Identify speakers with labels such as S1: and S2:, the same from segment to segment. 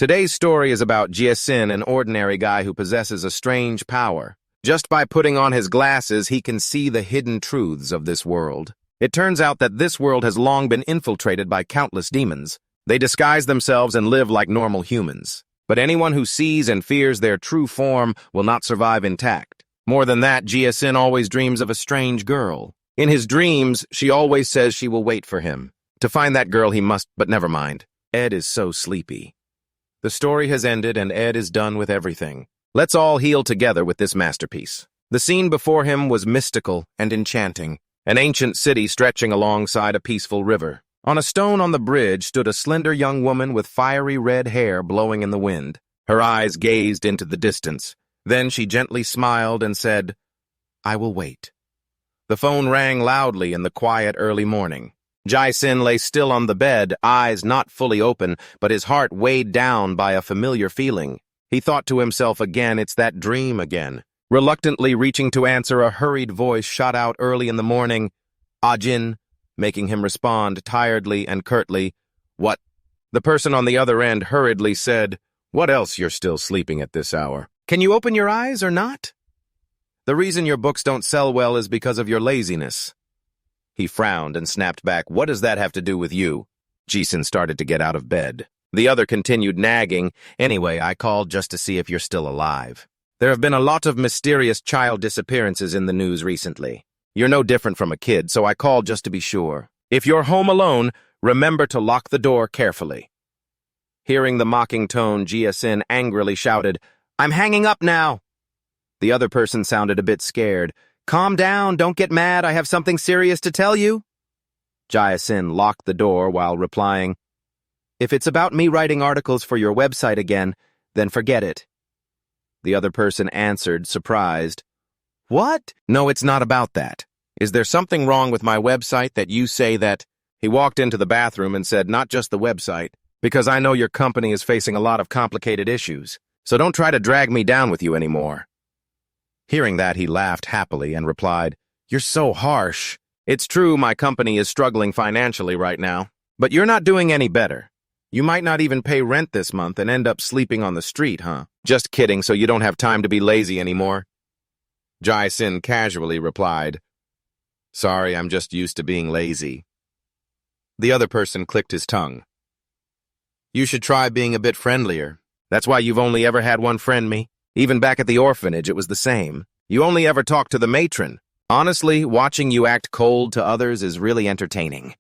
S1: Today's story is about Jie-sin, an ordinary guy who possesses a strange power. Just by putting on his glasses, he can see the hidden truths of this world. It turns out that this world has long been infiltrated by countless demons. They disguise themselves and live like normal humans. But anyone who sees and fears their true form will not survive intact. More than that, Jie-sin always dreams of a strange girl. In his dreams, she always says she will wait for him. To find that girl he must, but never mind. Ed is so sleepy. The story has ended and Ed is done with everything. Let's all heal together with this masterpiece. The scene before him was mystical and enchanting. An ancient city stretching alongside a peaceful river. On a stone on the bridge stood a slender young woman with fiery red hair blowing in the wind. Her eyes gazed into the distance. Then she gently smiled and said, "I will wait." The phone rang loudly in the quiet early morning. Jie-sin lay still on the bed, eyes not fully open, but his heart weighed down by a familiar feeling. He thought to himself again, it's that dream again. Reluctantly reaching to answer, a hurried voice shot out early in the morning, "Ajin," making him respond tiredly and curtly, "What?" The person on the other end hurriedly said, "What else you're still sleeping at this hour? Can you open your eyes or not? The reason your books don't sell well is because of your laziness." He frowned and snapped back, "What does that have to do with you?" Jie-sin started to get out of bed. The other continued nagging, "Anyway, I called just to see if you're still alive. There have been a lot of mysterious child disappearances in the news recently. You're no different from a kid, so I called just to be sure. If you're home alone, remember to lock the door carefully." Hearing the mocking tone, Jie-sin angrily shouted, "I'm hanging up now." The other person sounded a bit scared. "Calm down, don't get mad, I have something serious to tell you." Jie-sin locked the door while replying, "If it's about me writing articles for your website again, then forget it." The other person answered, surprised, "What? No, it's not about that. Is there something wrong with my website that you say that?" He walked into the bathroom and said, "Not just the website, because I know your company is facing a lot of complicated issues, so don't try to drag me down with you anymore." Hearing that, he laughed happily and replied, "You're so harsh. It's true my company is struggling financially right now, but you're not doing any better. You might not even pay rent this month and end up sleeping on the street, huh? Just kidding, so you don't have time to be lazy anymore." Jie-sin casually replied, "Sorry, I'm just used to being lazy." The other person clicked his tongue. "You should try being a bit friendlier. That's why you've only ever had one friend, me. Even back at the orphanage, it was the same. You only ever talked to the matron. Honestly, watching you act cold to others is really entertaining."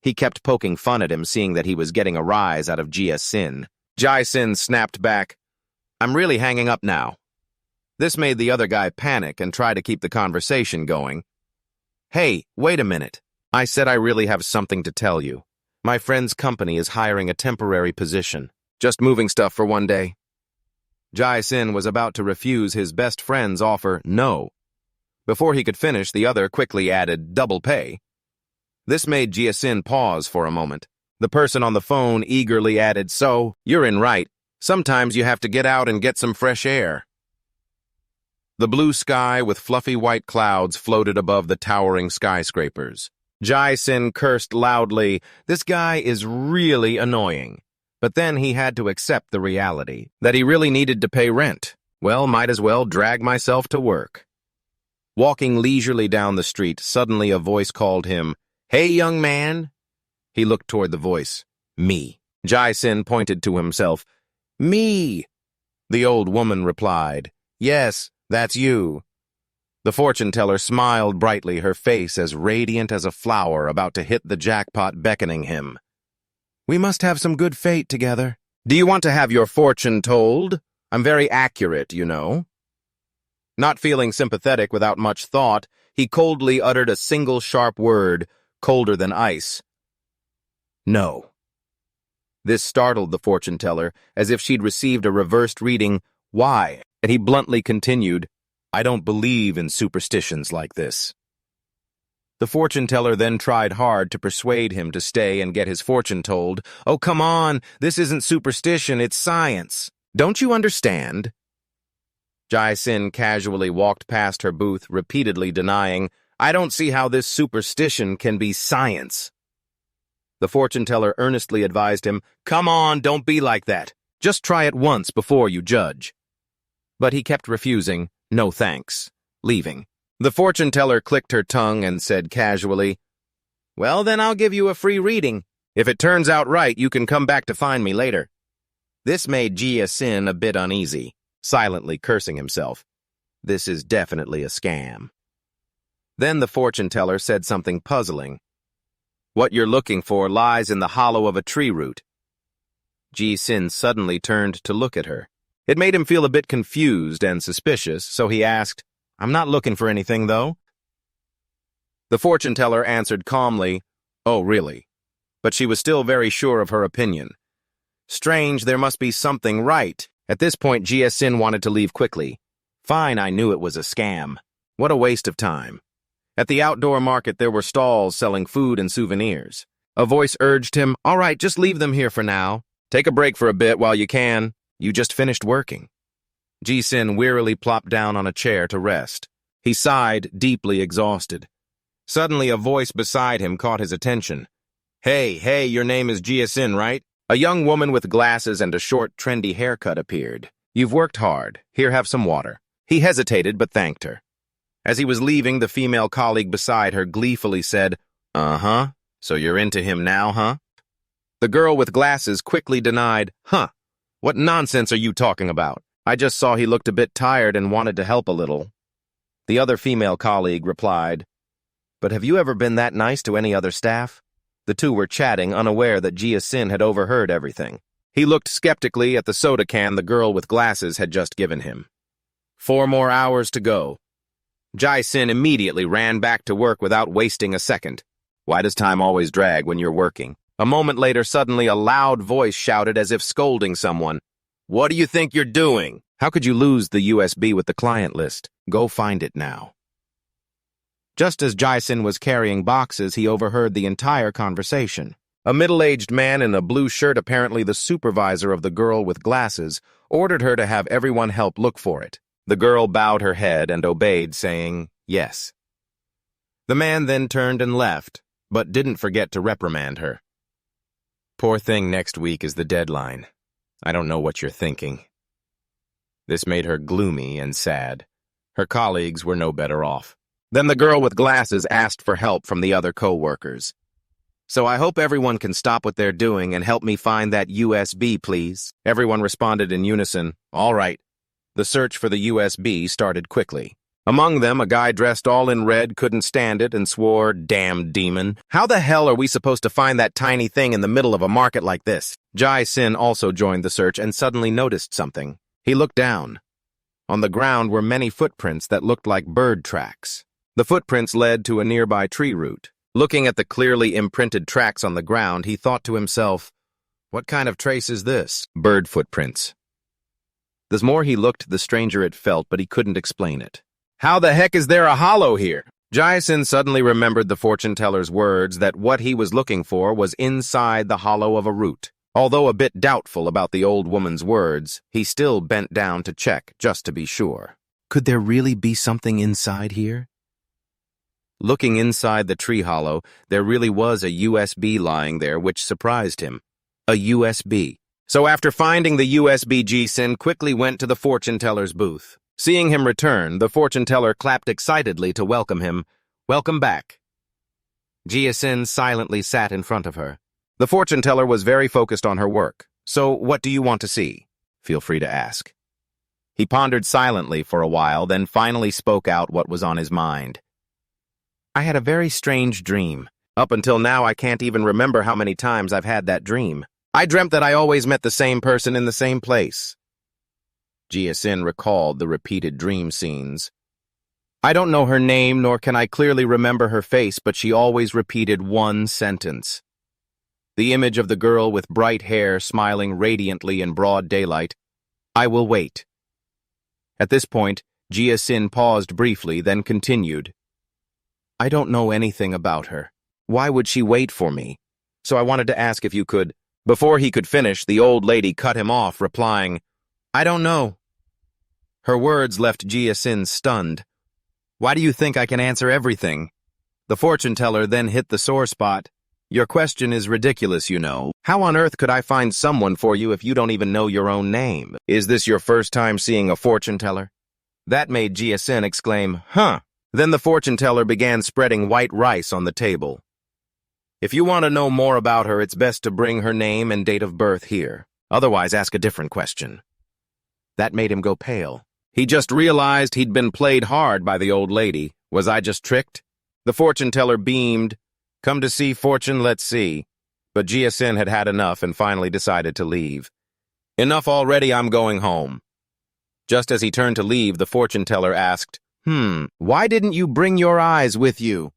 S1: He kept poking fun at him, seeing that he was getting a rise out of Jie-sin. Jie-sin snapped back, "I'm really hanging up now." This made the other guy panic and try to keep the conversation going. "Hey, wait a minute. I said I really have something to tell you. My friend's company is hiring a temporary position. Just moving stuff for one day." Jie-sin was about to refuse his best friend's offer, no. Before he could finish, the other quickly added, "Double pay." This made Jie-sin pause for a moment. The person on the phone eagerly added, "So, you're in right. Sometimes you have to get out and get some fresh air." The blue sky with fluffy white clouds floated above the towering skyscrapers. Jie-sin cursed loudly, "This guy is really annoying." But then he had to accept the reality that he really needed to pay rent. Well, might as well drag myself to work. Walking leisurely down the street, suddenly a voice called him, "Hey, young man." He looked toward the voice. "Me." Jie-sin pointed to himself. "Me." The old woman replied, "Yes, that's you." The fortune teller smiled brightly, her face as radiant as a flower about to hit the jackpot, beckoning him. "We must have some good fate together. Do you want to have your fortune told? I'm very accurate, you know." Not feeling sympathetic without much thought, he coldly uttered a single sharp word, colder than ice. "No." This startled the fortune teller, as if she'd received a reversed reading. "Why?" And he bluntly continued, "I don't believe in superstitions like this." The fortune teller then tried hard to persuade him to stay and get his fortune told. "Oh, come on, this isn't superstition, it's science. Don't you understand?" Jie-sin casually walked past her booth, repeatedly denying, "I don't see how this superstition can be science." The fortune teller earnestly advised him, "Come on, don't be like that. Just try it once before you judge. But he kept refusing, no thanks, leaving. The fortune teller clicked her tongue and said casually, "Well, then I'll give you a free reading. If it turns out right, you can come back to find me later." This made Jia Sin a bit uneasy, silently cursing himself. This is definitely a scam. Then the fortune teller said something puzzling. "What you're looking for lies in the hollow of a tree root." Ji Sin suddenly turned to look at her. It made him feel a bit confused and suspicious, so he asked, "I'm not looking for anything, though." The fortune teller answered calmly, "Oh, really?" But she was still very sure of her opinion. Strange, there must be something right. At this point, Jia Sin wanted to leave quickly. Fine, I knew it was a scam. What a waste of time. At the outdoor market, there were stalls selling food and souvenirs. A voice urged him, "All right, just leave them here for now. Take a break for a bit while you can. You just finished working." Ji Sin wearily plopped down on a chair to rest. He sighed, deeply exhausted. Suddenly, a voice beside him caught his attention. Hey, your name is Jia Sin, right?" A young woman with glasses and a short, trendy haircut appeared. "You've worked hard. Here, have some water." He hesitated, but thanked her. As he was leaving, the female colleague beside her gleefully said, "Uh-huh, so you're into him now, huh?" The girl with glasses quickly denied, "Huh, what nonsense are you talking about? I just saw he looked a bit tired and wanted to help a little." The other female colleague replied, "But have you ever been that nice to any other staff?" The two were chatting, unaware that Jia Sin had overheard everything. He looked skeptically at the soda can the girl with glasses had just given him. 4 more hours to go. Jia Sin immediately ran back to work without wasting a second. Why does time always drag when you're working? A moment later, suddenly a loud voice shouted as if scolding someone. "What do you think you're doing? How could you lose the USB with the client list? Go find it now." Just as Jia Sin was carrying boxes, he overheard the entire conversation. A middle-aged man in a blue shirt, apparently the supervisor of the girl with glasses, ordered her to have everyone help look for it. The girl bowed her head and obeyed, saying, "Yes." The man then turned and left, but didn't forget to reprimand her. "Poor thing, next week is the deadline. I don't know what you're thinking." This made her gloomy and sad. Her colleagues were no better off. Then the girl with glasses asked for help from the other co-workers. "So I hope everyone can stop what they're doing and help me find that USB, please." Everyone responded in unison, "All right." The search for the USB started quickly. Among them, a guy dressed all in red couldn't stand it and swore, "Damn demon. How the hell are we supposed to find that tiny thing in the middle of a market like this?" Jia Sin also joined the search and suddenly noticed something. He looked down. On the ground were many footprints that looked like bird tracks. The footprints led to a nearby tree root. Looking at the clearly imprinted tracks on the ground, he thought to himself, "What kind of trace is this?" Bird footprints. The more he looked, the stranger it felt, but he couldn't explain it. "How the heck is there a hollow here?" Jia Sin suddenly remembered the fortune teller's words that what he was looking for was inside the hollow of a root. Although a bit doubtful about the old woman's words, he still bent down to check, just to be sure. Could there really be something inside here? Looking inside the tree hollow, there really was a USB lying there, which surprised him. A USB. So after finding the USB, Jia Sin quickly went to the fortune teller's booth. Seeing him return, the fortune teller clapped excitedly to welcome him. "Welcome back." Jia Sin silently sat in front of her. The fortune teller was very focused on her work. "So what do you want to see? Feel free to ask." He pondered silently for a while, then finally spoke out what was on his mind. "I had a very strange dream. Up until now, I can't even remember how many times I've had that dream. I dreamt that I always met the same person in the same place." Jia Sin recalled the repeated dream scenes. "I don't know her name, nor can I clearly remember her face, but she always repeated one sentence. The image of the girl with bright hair smiling radiantly in broad daylight. I will wait." At this point, Jia Sin paused briefly, then continued. "I don't know anything about her. Why would she wait for me? So I wanted to ask if you could..." Before he could finish, the old lady cut him off, replying, "I don't know." Her words left Jia Sin stunned. "Why do you think I can answer everything?" The fortune teller then hit the sore spot. Your question is ridiculous, you know. How on earth could I find someone for you if you don't even know your own name? Is this your first time seeing a fortune teller? That made Jia-sin exclaim, huh? Then the fortune teller began spreading white rice on the table. If you want to know more about her, it's best to bring her name and date of birth here. Otherwise, ask a different question. That made him go pale. He just realized he'd been played hard by the old lady. Was I just tricked? The fortune teller beamed. Come to see fortune, let's see. But Jia-sin had had enough and finally decided to leave. Enough already, I'm going home. Just as he turned to leave, the fortune teller asked, why didn't you bring your eyes with you?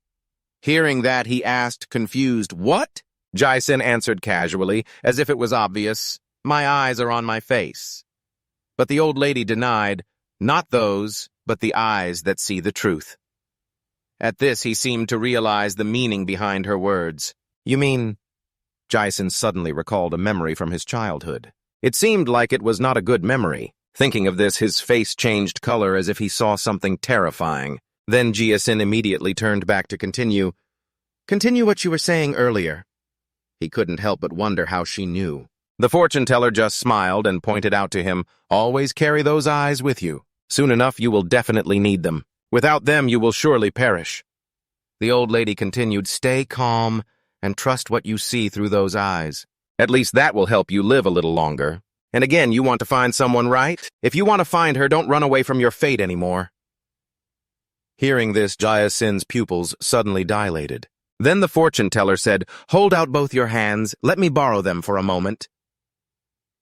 S1: Hearing that, he asked, confused, what? Jia-sin answered casually, as if it was obvious, my eyes are on my face. But the old lady denied, not those, but the eyes that see the truth. At this, he seemed to realize the meaning behind her words. You mean? Jia-sin suddenly recalled a memory from his childhood. It seemed like it was not a good memory. Thinking of this, his face changed color as if he saw something terrifying. Then Jia-sin immediately turned back to continue. Continue what you were saying earlier. He couldn't help but wonder how she knew. The fortune teller just smiled and pointed out to him, always carry those eyes with you. Soon enough, you will definitely need them. Without them, you will surely perish. The old lady continued, stay calm and trust what you see through those eyes. At least that will help you live a little longer. And again, you want to find someone, right? If you want to find her, don't run away from your fate anymore. Hearing this, Jia-sin's pupils suddenly dilated. Then the fortune teller said, hold out both your hands, let me borrow them for a moment.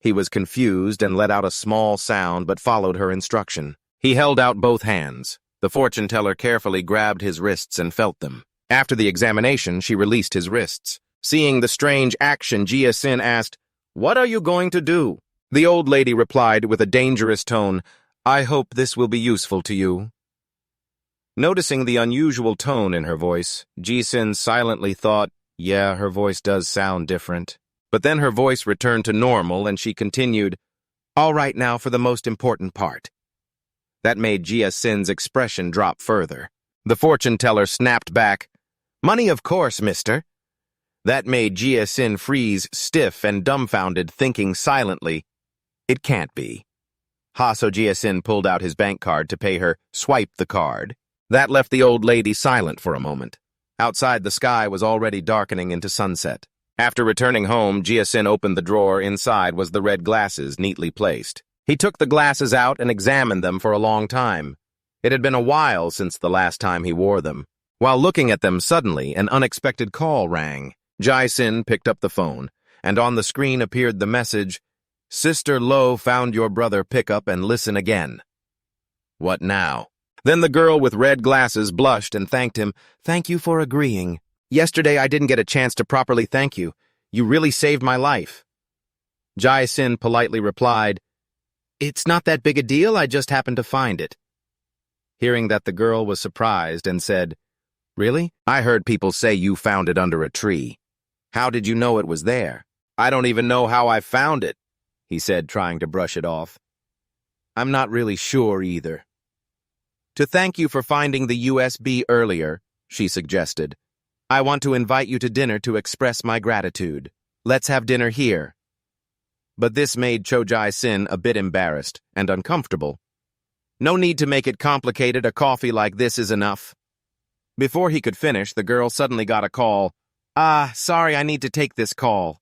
S1: He was confused and let out a small sound but followed her instruction. He held out both hands. The fortune teller carefully grabbed his wrists and felt them. After the examination, she released his wrists. Seeing the strange action, Jia-sin asked, what are you going to do? The old lady replied with a dangerous tone, I hope this will be useful to you. Noticing the unusual tone in her voice, Jia-sin silently thought, yeah, her voice does sound different. But then her voice returned to normal and she continued, all right now for the most important part. That made Jia-sin's expression drop further. The fortune teller snapped back, money of course, mister. That made Jia-sin freeze stiff and dumbfounded, thinking silently, it can't be. So Jia-sin pulled out his bank card to pay her, swiped the card. That left the old lady silent for a moment. Outside, the sky was already darkening into sunset. After returning home, Jia-sin opened the drawer. Inside was the red glasses neatly placed. He took the glasses out and examined them for a long time. It had been a while since the last time he wore them. While looking at them, suddenly an unexpected call rang. Jia-sin picked up the phone, and on the screen appeared the message, Sister Lo found your brother, pick up and listen again. What now? Then the girl with red glasses blushed and thanked him. Thank you for agreeing. Yesterday I didn't get a chance to properly thank you. You really saved my life. Jia-sin politely replied, it's not that big a deal, I just happened to find it. Hearing that, the girl was surprised and said, really? I heard people say you found it under a tree. How did you know it was there? I don't even know how I found it, he said, trying to brush it off. I'm not really sure either. To thank you for finding the USB earlier, she suggested, I want to invite you to dinner to express my gratitude. Let's have dinner here. But this made Jia-sin a bit embarrassed and uncomfortable. No need to make it complicated, a coffee like this is enough. Before he could finish, the girl suddenly got a call. Sorry, I need to take this call.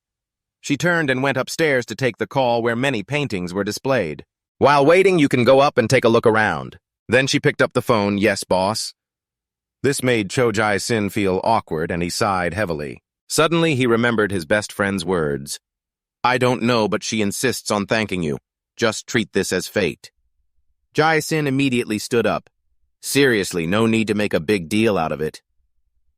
S1: She turned and went upstairs to take the call where many paintings were displayed. While waiting, you can go up and take a look around. Then she picked up the phone, yes, boss. This made Jia-sin feel awkward and he sighed heavily. Suddenly, he remembered his best friend's words. I don't know, but she insists on thanking you. Just treat this as fate. Jia-sin immediately stood up. Seriously, no need to make a big deal out of it.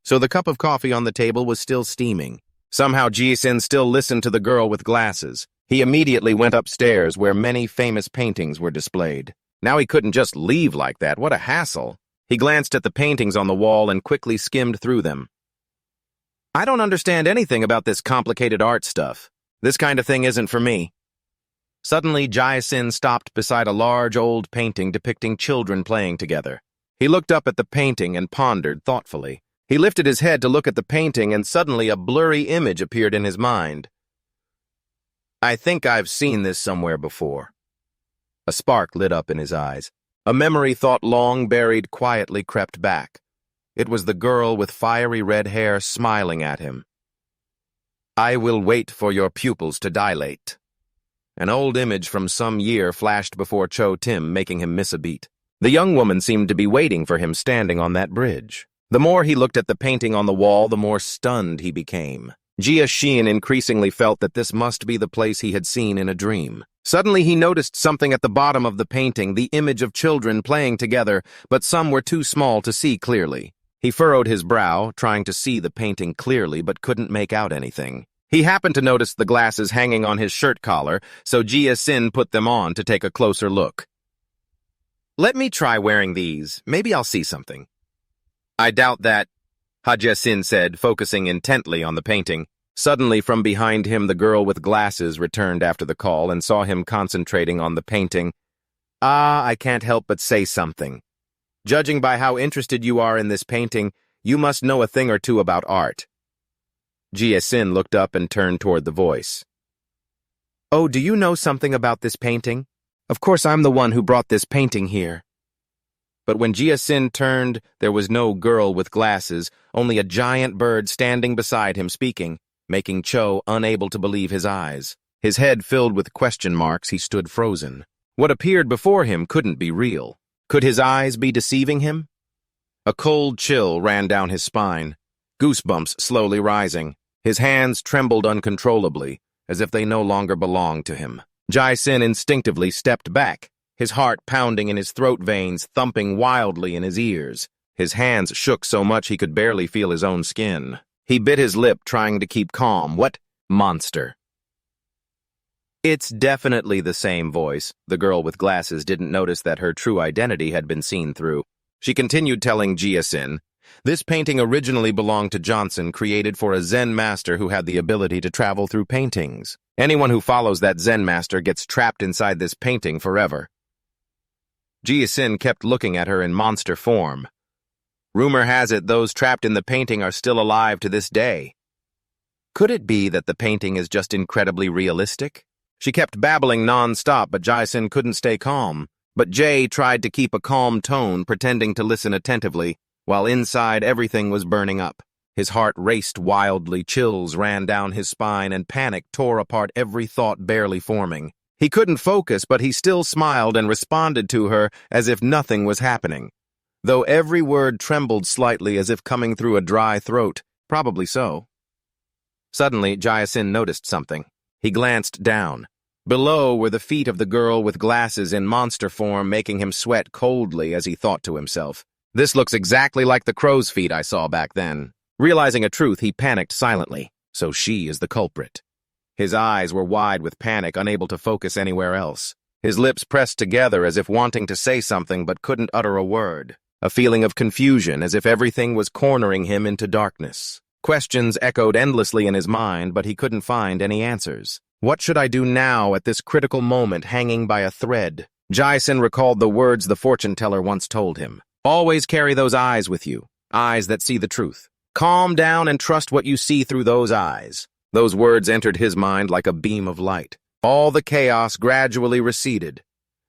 S1: So the cup of coffee on the table was still steaming. Somehow Jia-sin still listened to the girl with glasses. He immediately went upstairs where many famous paintings were displayed. Now he couldn't just leave like that. What a hassle. He glanced at the paintings on the wall and quickly skimmed through them. I don't understand anything about this complicated art stuff. This kind of thing isn't for me. Suddenly, Jia-sin stopped beside a large old painting depicting children playing together. He looked up at the painting and pondered thoughtfully. He lifted his head to look at the painting, and suddenly a blurry image appeared in his mind. I think I've seen this somewhere before. A spark lit up in his eyes. A memory thought long buried quietly crept back. It was the girl with fiery red hair smiling at him. I will wait for your pupils to dilate. An old image from some year flashed before Cho Tim, making him miss a beat. The young woman seemed to be waiting for him standing on that bridge. The more he looked at the painting on the wall, the more stunned he became. Jia Xin increasingly felt that this must be the place he had seen in a dream. Suddenly he noticed something at the bottom of the painting, the image of children playing together, but some were too small to see clearly. He furrowed his brow, trying to see the painting clearly, but couldn't make out anything. He happened to notice the glasses hanging on his shirt collar, so Jia Xin put them on to take a closer look. Let me try wearing these. Maybe I'll see something. I doubt that, Jia Xin said, focusing intently on the painting. Suddenly, from behind him, the girl with glasses returned after the call and saw him concentrating on the painting. I can't help but say something. Judging by how interested you are in this painting, you must know a thing or two about art. Jia Xin looked up and turned toward the voice. Oh, do you know something about this painting? Of course, I'm the one who brought this painting here. But when Jia Xin turned, there was no girl with glasses, only a giant bird standing beside him speaking, making Cho unable to believe his eyes. His head filled with question marks, he stood frozen. What appeared before him couldn't be real. Could his eyes be deceiving him? A cold chill ran down his spine, goosebumps slowly rising. His hands trembled uncontrollably, as if they no longer belonged to him. Jia Xin instinctively stepped back, his heart pounding in his throat veins, thumping wildly in his ears. His hands shook so much he could barely feel his own skin. He bit his lip, trying to keep calm. What monster? It's definitely the same voice. The girl with glasses didn't notice that her true identity had been seen through. She continued telling Jia Xin, this painting originally belonged to Johnson, created for a Zen master who had the ability to travel through paintings. Anyone who follows that Zen master gets trapped inside this painting forever. Jia Xin kept looking at her in monster form. Rumor has it those trapped in the painting are still alive to this day. Could it be that the painting is just incredibly realistic? She kept babbling non-stop, but Jia Xin couldn't stay calm. But Jay tried to keep a calm tone, pretending to listen attentively, while inside everything was burning up. His heart raced wildly, chills ran down his spine, and panic tore apart every thought barely forming. He couldn't focus, but he still smiled and responded to her as if nothing was happening. Though every word trembled slightly as if coming through a dry throat. Probably so. Suddenly, Jia Xin noticed something. He glanced down. Below were the feet of the girl with glasses in monster form, making him sweat coldly as he thought to himself. This looks exactly like the crow's feet I saw back then. Realizing a truth, he panicked silently. So she is the culprit. His eyes were wide with panic, unable to focus anywhere else. His lips pressed together as if wanting to say something but couldn't utter a word. A feeling of confusion, as if everything was cornering him into darkness. Questions echoed endlessly in his mind, but he couldn't find any answers. What should I do now at this critical moment, hanging by a thread? Jia Xin recalled the words the fortune teller once told him. Always carry those eyes with you, eyes that see the truth. Calm down and trust what you see through those eyes. Those words entered his mind like a beam of light. All the chaos gradually receded.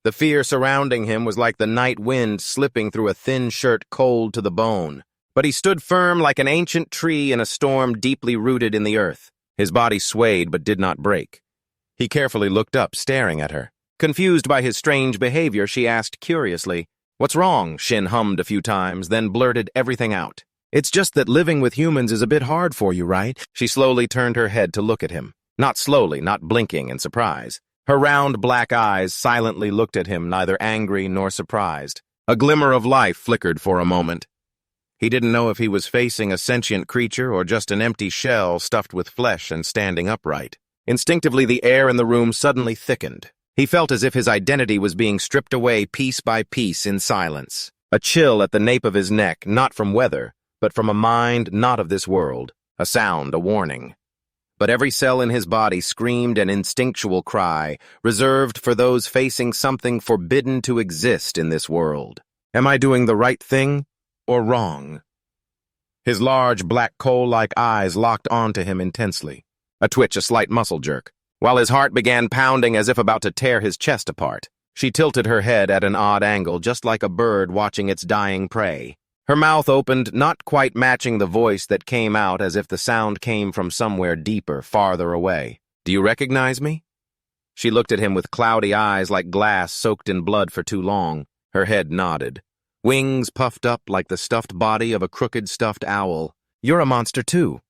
S1: The fear surrounding him was like the night wind slipping through a thin shirt, cold to the bone. But he stood firm like an ancient tree in a storm deeply rooted in the earth. His body swayed but did not break. He carefully looked up, staring at her. Confused by his strange behavior, she asked curiously, "What's wrong?" Shin hummed a few times, then blurted everything out. "It's just that living with humans is a bit hard for you, right?" She slowly turned her head to look at him. Not slowly, not blinking in surprise. Her round black eyes silently looked at him, neither angry nor surprised. A glimmer of life flickered for a moment. He didn't know if he was facing a sentient creature or just an empty shell stuffed with flesh and standing upright. Instinctively, the air in the room suddenly thickened. He felt as if his identity was being stripped away piece by piece in silence. A chill at the nape of his neck, not from weather, but from a mind not of this world. A sound, a warning. But every cell in his body screamed an instinctual cry, reserved for those facing something forbidden to exist in this world. Am I doing the right thing or wrong? His large, black coal-like eyes locked onto him intensely. A twitch, a slight muscle jerk, while his heart began pounding as if about to tear his chest apart. She tilted her head at an odd angle, just like a bird watching its dying prey. Her mouth opened, not quite matching the voice that came out, as if the sound came from somewhere deeper, farther away. "Do you recognize me?" She looked at him with cloudy eyes like glass soaked in blood for too long. Her head nodded. Wings puffed up like the stuffed body of a crooked stuffed owl. "You're a monster too."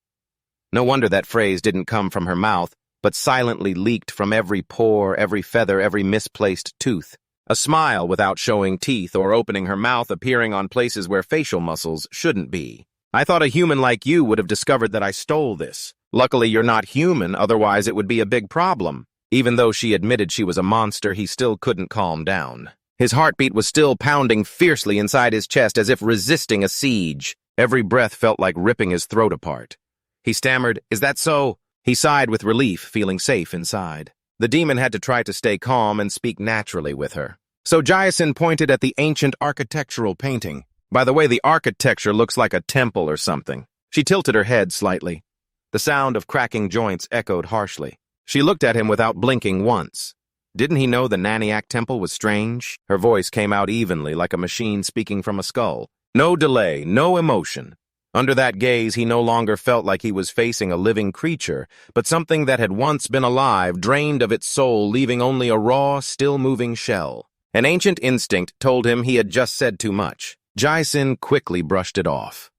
S1: No wonder that phrase didn't come from her mouth, but silently leaked from every pore, every feather, every misplaced tooth. A smile without showing teeth or opening her mouth, appearing on places where facial muscles shouldn't be. "I thought a human like you would have discovered that I stole this. Luckily you're not human, otherwise it would be a big problem." Even though she admitted she was a monster, he still couldn't calm down. His heartbeat was still pounding fiercely inside his chest as if resisting a siege. Every breath felt like ripping his throat apart. He stammered, "Is that so?" He sighed with relief, feeling safe inside. The demon had to try to stay calm and speak naturally with her. So Jason pointed at the ancient architectural painting. "By the way, the architecture looks like a temple or something." She tilted her head slightly. The sound of cracking joints echoed harshly. She looked at him without blinking once. Didn't he know the Naniac temple was strange? Her voice came out evenly, like a machine speaking from a skull. No delay, no emotion. Under that gaze, he no longer felt like he was facing a living creature, but something that had once been alive, drained of its soul, leaving only a raw, still-moving shell. An ancient instinct told him he had just said too much. Jason quickly brushed it off.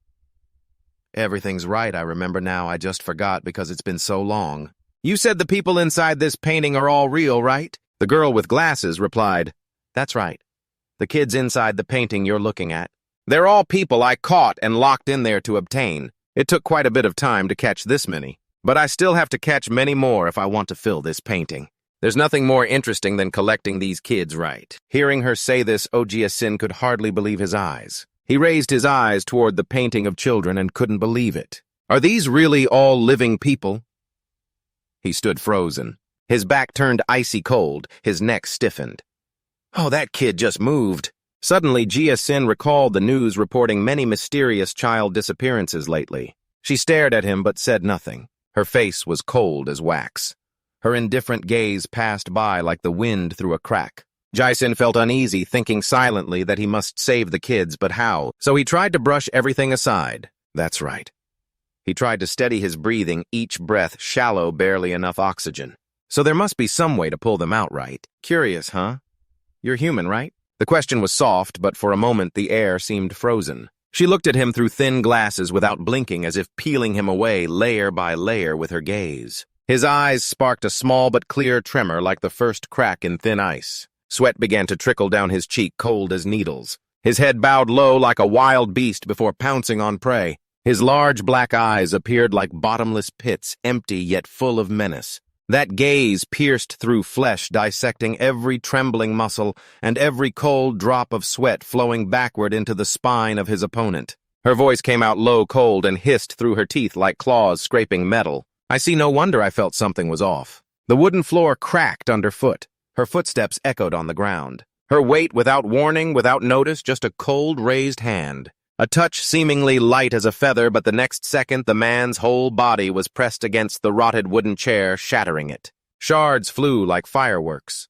S1: "Everything's right, I remember now. I just forgot because it's been so long." "You said the people inside this painting are all real, right?" The girl with glasses replied, "That's right. The kids inside the painting you're looking at. They're all people I caught and locked in there to obtain. It took quite a bit of time to catch this many, but I still have to catch many more if I want to fill this painting. There's nothing more interesting than collecting these kids, right?" Hearing her say this, Jason could hardly believe his eyes. He raised his eyes toward the painting of children and couldn't believe it. "Are these really all living people?" He stood frozen. His back turned icy cold, his neck stiffened. "Oh, that kid just moved." Suddenly, Jia-Sin recalled the news reporting many mysterious child disappearances lately. She stared at him but said nothing. Her face was cold as wax. Her indifferent gaze passed by like the wind through a crack. Jia-Sin felt uneasy, thinking silently that he must save the kids, but how? So he tried to brush everything aside. That's right. He tried to steady his breathing, each breath shallow, barely enough oxygen. So there must be some way to pull them out, right? Curious, huh? You're human, right? The question was soft, but for a moment the air seemed frozen. She looked at him through thin glasses without blinking, as if peeling him away layer by layer with her gaze. His eyes sparked a small but clear tremor like the first crack in thin ice. Sweat began to trickle down his cheek, cold as needles. His head bowed low like a wild beast before pouncing on prey. His large black eyes appeared like bottomless pits, empty yet full of menace. That gaze pierced through flesh, dissecting every trembling muscle and every cold drop of sweat flowing backward into the spine of his opponent. Her voice came out low, cold, and hissed through her teeth like claws scraping metal. I see no wonder I felt something was off. The wooden floor cracked underfoot. Her footsteps echoed on the ground. Her weight without warning, without notice, just a cold raised hand. A touch seemingly light as a feather, but the next second the man's whole body was pressed against the rotted wooden chair, shattering it. Shards flew like fireworks.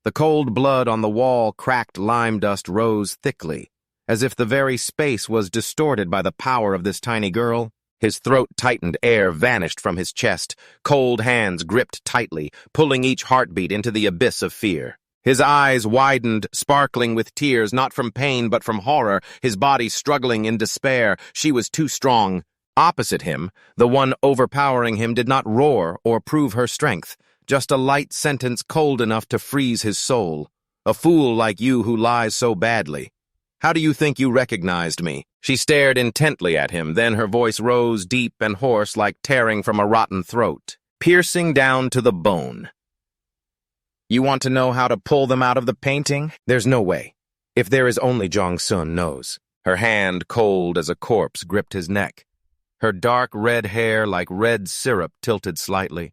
S1: The cold blood on the wall, cracked lime dust rose thickly, as if the very space was distorted by the power of this tiny girl. His throat tightened, air vanished from his chest. Cold hands gripped tightly, pulling each heartbeat into the abyss of fear. His eyes widened, sparkling with tears, not from pain but from horror, his body struggling in despair. She was too strong. Opposite him, the one overpowering him did not roar or prove her strength, just a light sentence cold enough to freeze his soul. "A fool like you who lies so badly. How do you think you recognized me?" She stared intently at him, then her voice rose deep and hoarse like tearing from a rotten throat, piercing down to the bone. "You want to know how to pull them out of the painting? There's no way. If there is, only Jong-sun knows." Her hand, cold as a corpse, gripped his neck. Her dark red hair like red syrup tilted slightly.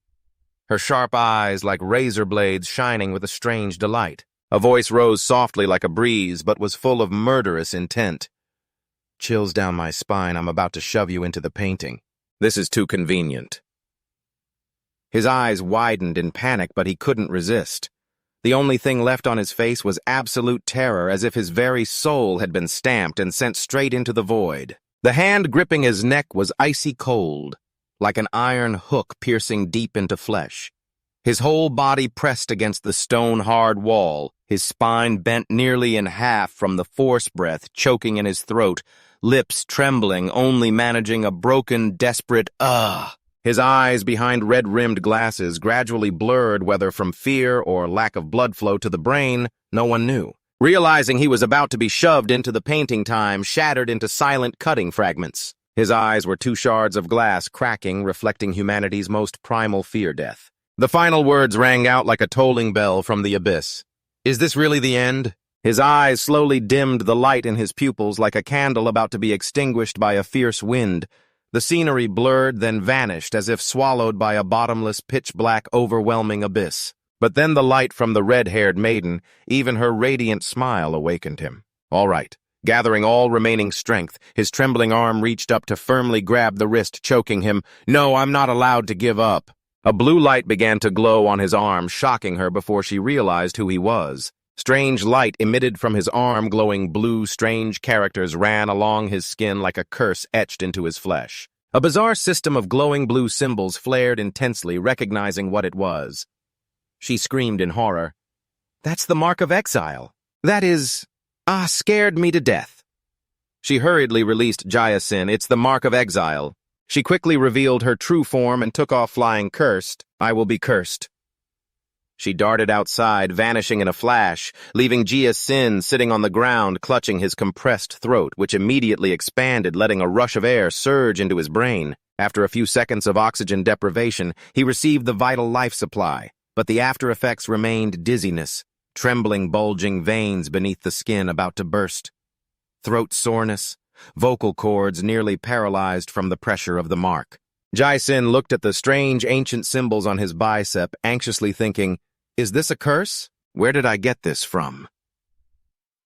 S1: Her sharp eyes like razor blades shining with a strange delight. A voice rose softly like a breeze, but was full of murderous intent. Chills down my spine. I'm about to shove you into the painting. This is too convenient. His eyes widened in panic, but he couldn't resist. The only thing left on his face was absolute terror, as if his very soul had been stamped and sent straight into the void. The hand gripping his neck was icy cold, like an iron hook piercing deep into flesh. His whole body pressed against the stone-hard wall, his spine bent nearly in half from the force breath choking in his throat, lips trembling, only managing a broken, desperate "ugh." His eyes behind red-rimmed glasses gradually blurred, whether from fear or lack of blood flow to the brain, no one knew. Realizing he was about to be shoved into the painting, time shattered into silent cutting fragments. His eyes were two shards of glass cracking, reflecting humanity's most primal fear, death. The final words rang out like a tolling bell from the abyss. Is this really the end? His eyes slowly dimmed the light in his pupils like a candle about to be extinguished by a fierce wind. The scenery blurred, then vanished as if swallowed by a bottomless, pitch-black, overwhelming abyss. But then the light from the red-haired maiden, even her radiant smile, awakened him. All right. Gathering all remaining strength, his trembling arm reached up to firmly grab the wrist, choking him. No, I'm not allowed to give up. A blue light began to glow on his arm, shocking her before she realized who he was. Strange light emitted from his arm, glowing blue, strange characters ran along his skin like a curse etched into his flesh. A bizarre system of glowing blue symbols flared intensely, recognizing what it was. She screamed in horror. That's the mark of exile. That is... scared me to death. She hurriedly released Jayasin. It's the mark of exile. She quickly revealed her true form and took off flying. Cursed. I will be cursed. She darted outside, vanishing in a flash, leaving Jayasin sitting on the ground, clutching his compressed throat, which immediately expanded, letting a rush of air surge into his brain. After a few seconds of oxygen deprivation, he received the vital life supply, but the after effects remained dizziness, trembling, bulging veins beneath the skin about to burst, throat soreness, vocal cords nearly paralyzed from the pressure of the mark. Jayasin looked at the strange ancient symbols on his bicep, anxiously thinking, is this a curse? Where did I get this from?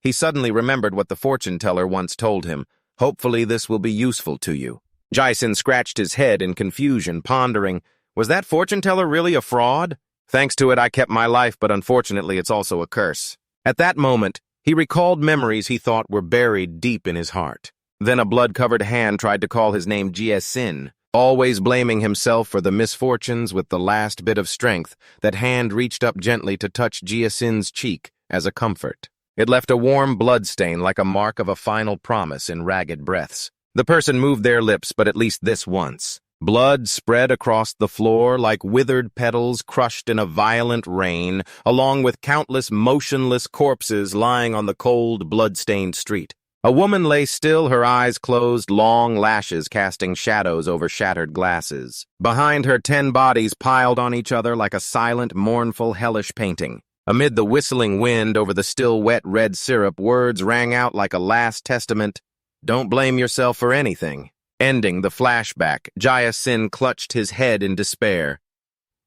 S1: He suddenly remembered what the fortune teller once told him. Hopefully this will be useful to you. Jayasin scratched his head in confusion, pondering, was that fortune teller really a fraud? Thanks to it, I kept my life, but unfortunately it's also a curse. At that moment, he recalled memories he thought were buried deep in his heart. Then a blood-covered hand tried to call his name Jayasin. Always blaming himself for the misfortunes with the last bit of strength, that hand reached up gently to touch Jayasin's cheek as a comfort. It left a warm blood stain like a mark of a final promise in ragged breaths. The person moved their lips, but at least this once. Blood spread across the floor like withered petals crushed in a violent rain, along with countless motionless corpses lying on the cold, blood-stained street. A woman lay still, her eyes closed, long lashes casting shadows over shattered glasses. Behind her, 10 bodies piled on each other like a silent, mournful, hellish painting. Amid the whistling wind over the still wet red syrup, words rang out like a last testament. Don't blame yourself for anything. Ending the flashback, Jayasin clutched his head in despair.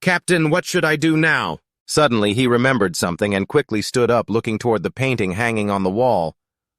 S1: Captain, what should I do now? Suddenly, he remembered something and quickly stood up, looking toward the painting hanging on the wall.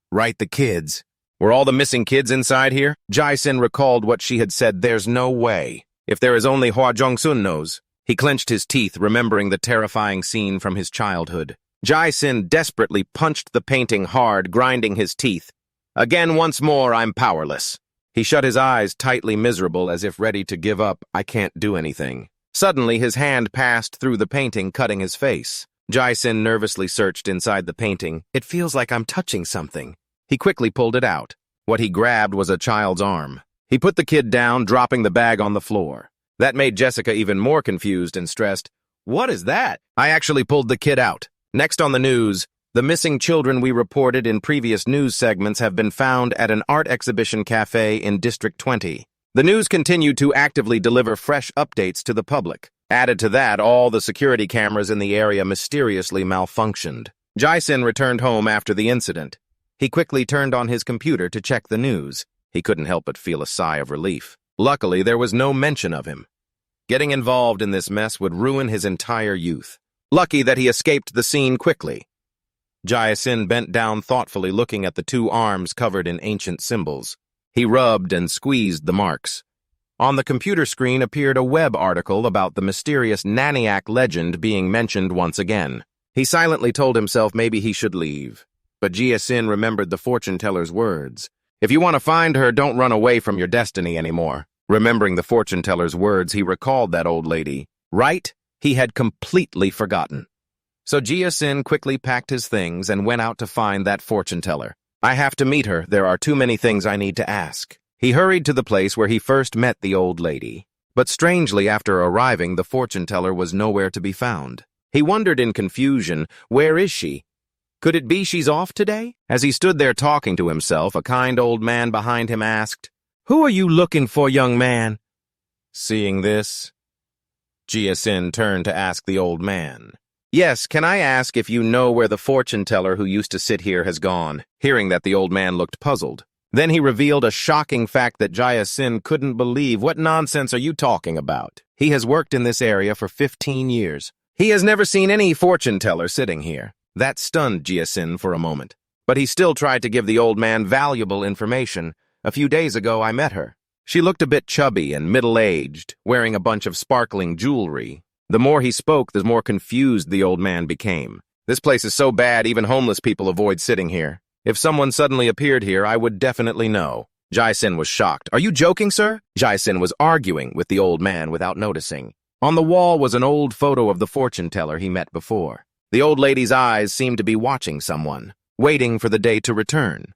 S1: Right, the kids. Were all the missing kids inside here? Jayasin recalled what she had said. There's no way. If there is only Hua Jongsun knows. He clenched his teeth, remembering the terrifying scene from his childhood. Jayasin desperately punched the painting hard, grinding his teeth. Again, once more, I'm powerless. He shut his eyes, tightly miserable, as if ready to give up. I can't do anything. Suddenly, his hand passed through the painting, cutting his face. Jayasin nervously searched inside the painting. It feels like I'm touching something. He quickly pulled it out. What he grabbed was a child's arm. He put the kid down, dropping the bag on the floor. That made Jessica even more confused and stressed. What is that? I actually pulled the kid out. Next on the news, the missing children we reported in previous news segments have been found at an art exhibition cafe in District 20. The news continued to actively deliver fresh updates to the public. Added to that, all the security cameras in the area mysteriously malfunctioned. Jayasin returned home after the incident. He quickly turned on his computer to check the news. He couldn't help but feel a sigh of relief. Luckily, there was no mention of him. Getting involved in this mess would ruin his entire youth. Lucky that he escaped the scene quickly. Jia-Sin bent down thoughtfully, looking at the two arms covered in ancient symbols. He rubbed and squeezed the marks. On the computer screen appeared a web article about the mysterious Naniac legend being mentioned once again. He silently told himself maybe he should leave. But Jia-Sin remembered the fortune-teller's words. If you want to find her, don't run away from your destiny anymore. Remembering the fortune-teller's words, he recalled that old lady. Right? He had completely forgotten. So Jia-Sin quickly packed his things and went out to find that fortune-teller. I have to meet her. There are too many things I need to ask. He hurried to the place where he first met the old lady. But strangely, after arriving, the fortune-teller was nowhere to be found. He wondered in confusion, where is she? Could it be she's off today? As he stood there talking to himself, a kind old man behind him asked, "Who are you looking for, young man?" Seeing this, Jia-Sin turned to ask the old man, "Yes, can I ask if you know where the fortune-teller who used to sit here has gone?" Hearing that, the old man looked puzzled. Then he revealed a shocking fact that Jia-Sin couldn't believe. What nonsense are you talking about? He has worked in this area for 15 years. He has never seen any fortune-teller sitting here. That stunned Jia-Sin for a moment. But he still tried to give the old man valuable information. A few days ago, I met her. She looked a bit chubby and middle-aged, wearing a bunch of sparkling jewelry. The more he spoke, the more confused the old man became. This place is so bad, even homeless people avoid sitting here. If someone suddenly appeared here, I would definitely know. Jia-Sin was shocked. Are you joking, sir? Jia-Sin was arguing with the old man without noticing. On the wall was an old photo of the fortune-teller he met before. The old lady's eyes seemed to be watching someone, waiting for the day to return.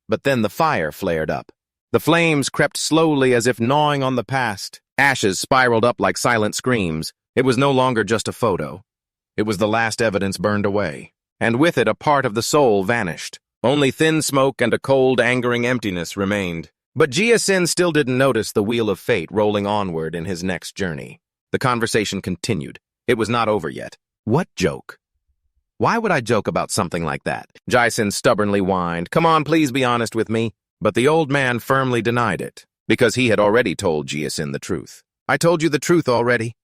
S1: But then the fire flared up. The flames crept slowly as if gnawing on the past. Ashes spiraled up like silent screams. It was no longer just a photo. It was the last evidence burned away. And with it, a part of the soul vanished. Only thin smoke and a cold, angering emptiness remained. But Jia-Sin still didn't notice the wheel of fate rolling onward in his next journey. The conversation continued. It was not over yet. What joke? Why would I joke about something like that? Jia-Sin stubbornly whined, "Come on, please be honest with me." But the old man firmly denied it, because he had already told Jia-Sin the truth. "I told you the truth already."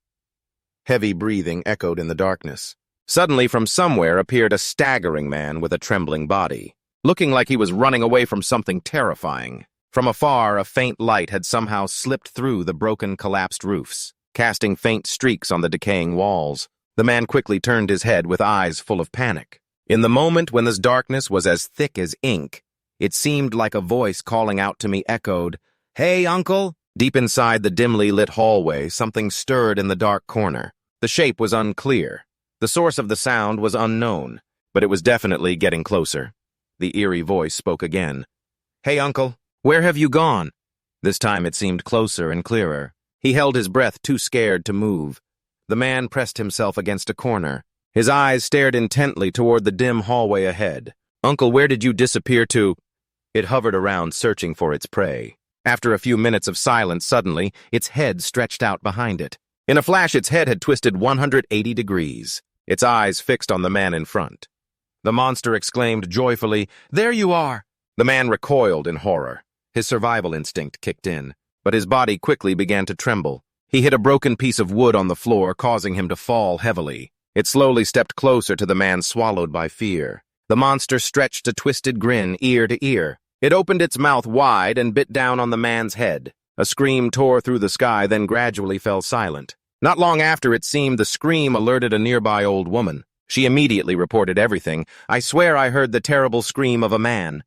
S1: Heavy breathing echoed in the darkness. Suddenly, from somewhere appeared a staggering man with a trembling body, looking like he was running away from something terrifying. From afar, a faint light had somehow slipped through the broken, collapsed roofs, casting faint streaks on the decaying walls. The man quickly turned his head with eyes full of panic. In the moment when this darkness was as thick as ink, it seemed like a voice calling out to me echoed, "Hey, uncle!" Deep inside the dimly lit hallway, something stirred in the dark corner. The shape was unclear. The source of the sound was unknown, but it was definitely getting closer. The eerie voice spoke again. "Hey, uncle, where have you gone?" This time it seemed closer and clearer. He held his breath, too scared to move. The man pressed himself against a corner. His eyes stared intently toward the dim hallway ahead. "Uncle, where did you disappear to?" It hovered around, searching for its prey. After a few minutes of silence, suddenly, its head stretched out behind it. In a flash, its head had twisted 180 degrees, its eyes fixed on the man in front. The monster exclaimed joyfully, "There you are!" The man recoiled in horror. His survival instinct kicked in, but his body quickly began to tremble. He hit a broken piece of wood on the floor, causing him to fall heavily. It slowly stepped closer to the man, swallowed by fear. The monster stretched a twisted grin, ear to ear. It opened its mouth wide and bit down on the man's head. A scream tore through the sky, then gradually fell silent. Not long after, it seemed, the scream alerted a nearby old woman. She immediately reported everything. "I swear I heard the terrible scream of a man."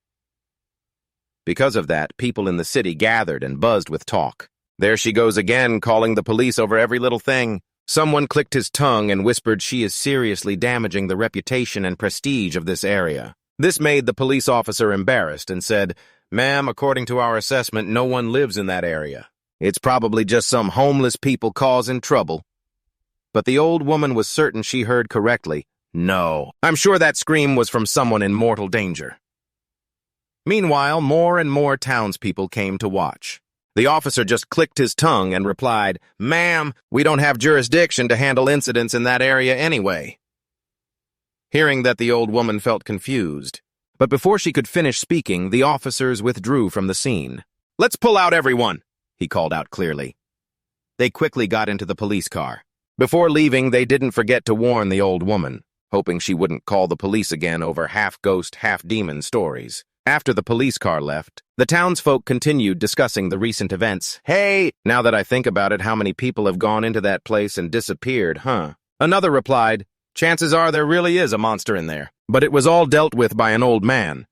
S1: Because of that, people in the city gathered and buzzed with talk. "There she goes again, calling the police over every little thing." Someone clicked his tongue and whispered, "She is seriously damaging the reputation and prestige of this area." This made the police officer embarrassed and said, "Ma'am, according to our assessment, no one lives in that area. It's probably just some homeless people causing trouble." But the old woman was certain she heard correctly. "No, I'm sure that scream was from someone in mortal danger." Meanwhile, more and more townspeople came to watch. The officer just clicked his tongue and replied, "Ma'am, we don't have jurisdiction to handle incidents in that area anyway." Hearing that, the old woman felt confused. But before she could finish speaking, the officers withdrew from the scene. "Let's pull out everyone," he called out clearly. They quickly got into the police car. Before leaving, they didn't forget to warn the old woman. hoping she wouldn't call the police again over half-ghost, half-demon stories. After the police car left, the townsfolk continued discussing the recent events. Hey, now that I think about it, how many people have gone into that place and disappeared, huh? Another replied, chances are there really is a monster in there, but it was all dealt with by an old man.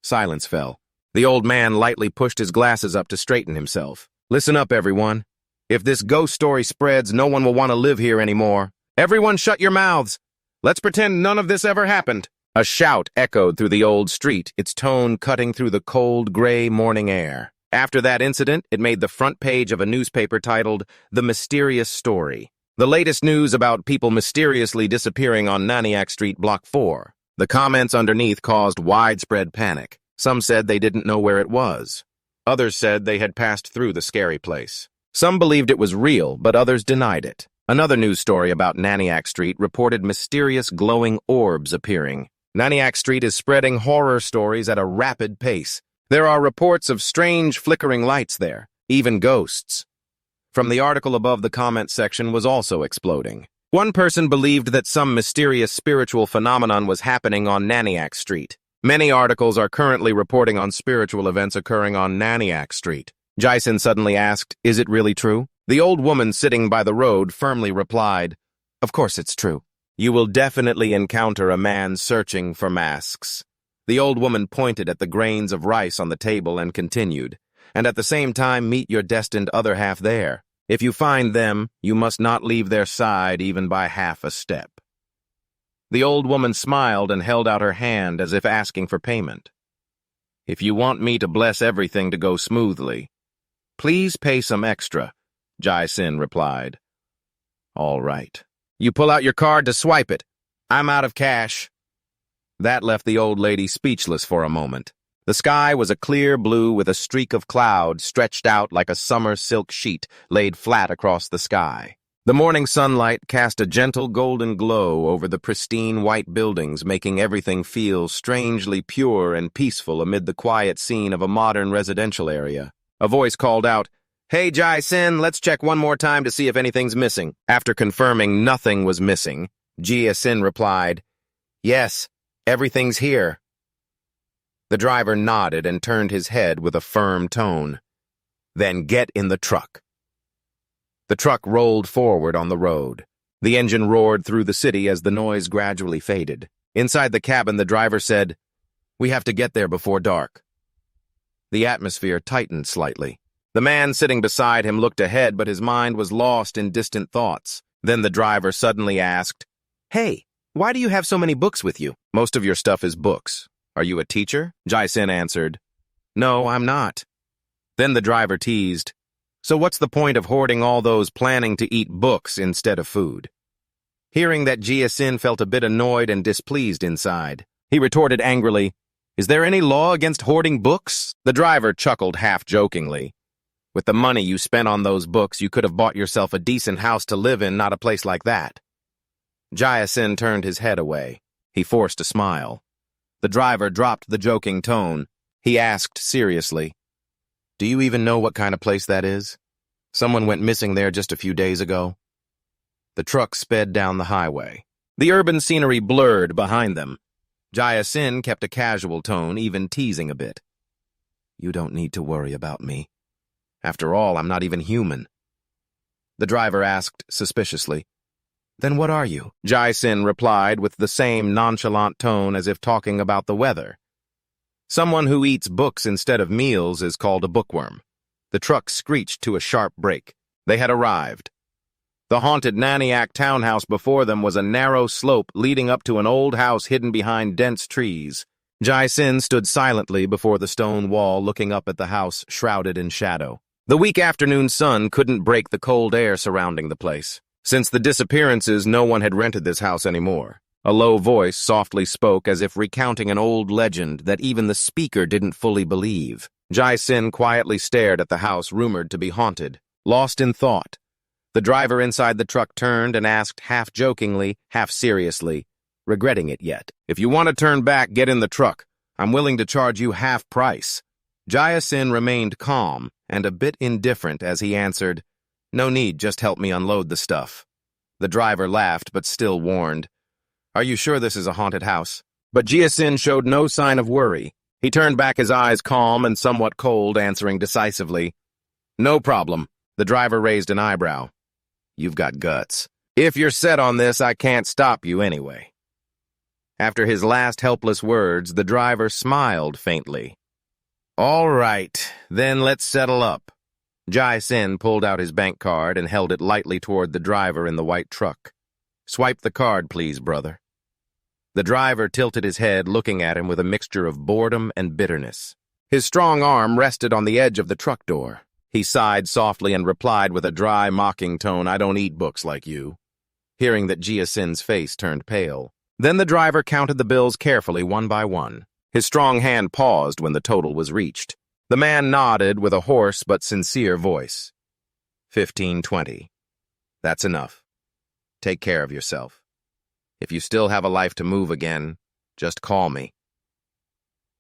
S1: Silence fell. The old man lightly pushed his glasses up to straighten himself. Listen up, everyone. If this ghost story spreads, no one will want to live here anymore. Everyone shut your mouths. Let's pretend none of this ever happened. A shout echoed through the old street, its tone cutting through the cold, gray morning air. After that incident, it made the front page of a newspaper titled, The Mysterious Story. The latest news about people mysteriously disappearing on Naniak Street, Block 4. The comments underneath caused widespread panic. Some said they didn't know where it was. Others said they had passed through the scary place. Some believed it was real, but others denied it. Another news story about Naniak Street reported mysterious glowing orbs appearing. Naniak Street is spreading horror stories at a rapid pace. There are reports of strange flickering lights there, even ghosts. From the article above, the comment section was also exploding. One person believed that some mysterious spiritual phenomenon was happening on Naniak Street. Many articles are currently reporting on spiritual events occurring on Naniak Street. Jason suddenly asked, is it really true? The old woman sitting by the road firmly replied, of course it's true. You will definitely encounter a man searching for masks. The old woman pointed at the grains of rice on the table and continued, and at the same time meet your destined other half there. If you find them, you must not leave their side even by half a step. The old woman smiled and held out her hand as if asking for payment. If you want me to bless everything to go smoothly, please pay some extra, Jai-Sin replied. All right. You pull out your card to swipe it. I'm out of cash. That left the old lady speechless for a moment. The sky was a clear blue with a streak of cloud stretched out like a summer silk sheet laid flat across the sky. The morning sunlight cast a gentle golden glow over the pristine white buildings, making everything feel strangely pure and peaceful amid the quiet scene of a modern residential area. A voice called out, Hey, Jai-Sin, let's check one more time to see if anything's missing. After confirming nothing was missing, Jia-Sin replied, Yes, everything's here. The driver nodded and turned his head with a firm tone. Then get in the truck. The truck rolled forward on the road. The engine roared through the city as the noise gradually faded. Inside the cabin, the driver said, We have to get there before dark. The atmosphere tightened slightly. The man sitting beside him looked ahead, but his mind was lost in distant thoughts. Then the driver suddenly asked, Hey, why do you have so many books with you? Most of your stuff is books. Are you a teacher? Jai-Sin answered, No, I'm not. Then the driver teased, So what's the point of hoarding all those planning to eat books instead of food? Hearing that, Jia-Sin felt a bit annoyed and displeased inside. He retorted angrily, Is there any law against hoarding books? The driver chuckled half-jokingly. With the money you spent on those books, you could have bought yourself a decent house to live in, not a place like that. Jia-Sin turned his head away. He forced a smile. The driver dropped the joking tone. He asked seriously, Do you even know what kind of place that is? Someone went missing there just a few days ago. The truck sped down the highway. The urban scenery blurred behind them. Jia-Sin kept a casual tone, even teasing a bit. You don't need to worry about me. After all, I'm not even human. The driver asked suspiciously, Then what are you? Jai-Sin replied with the same nonchalant tone as if talking about the weather. Someone who eats books instead of meals is called a bookworm. The truck screeched to a sharp brake. They had arrived. The haunted Naniak townhouse before them was a narrow slope leading up to an old house hidden behind dense trees. Jai-Sin stood silently before the stone wall, looking up at the house shrouded in shadow. The weak afternoon sun couldn't break the cold air surrounding the place. Since the disappearances, no one had rented this house anymore. A low voice softly spoke as if recounting an old legend that even the speaker didn't fully believe. Jai-Sin quietly stared at the house rumored to be haunted, lost in thought. The driver inside the truck turned and asked half-jokingly, half-seriously, regretting it yet. If you want to turn back, get in the truck. I'm willing to charge you half price. Jia-Sin remained calm and a bit indifferent as he answered, No need, just help me unload the stuff. The driver laughed but still warned, Are you sure this is a haunted house? But Jia-sin showed no sign of worry. He turned back his eyes calm and somewhat cold, answering decisively, "No problem." The driver raised an eyebrow. "You've got guts. If you're set on this, I can't stop you anyway." After his last helpless words, the driver smiled faintly. "All right, then let's settle up." Jia-sin pulled out his bank card and held it lightly toward the driver in the white truck. "Swipe the card, please, brother." The driver tilted his head, looking at him with a mixture of boredom and bitterness. His strong arm rested on the edge of the truck door. He sighed softly and replied with a dry, mocking tone, "I don't eat books like you." Hearing that, Jia-sin's face turned pale. Then the driver counted the bills carefully, one by one. His strong hand paused when the total was reached. The man nodded with a hoarse but sincere voice. 1520. That's enough. Take care of yourself. If you still have a life to move again, just call me.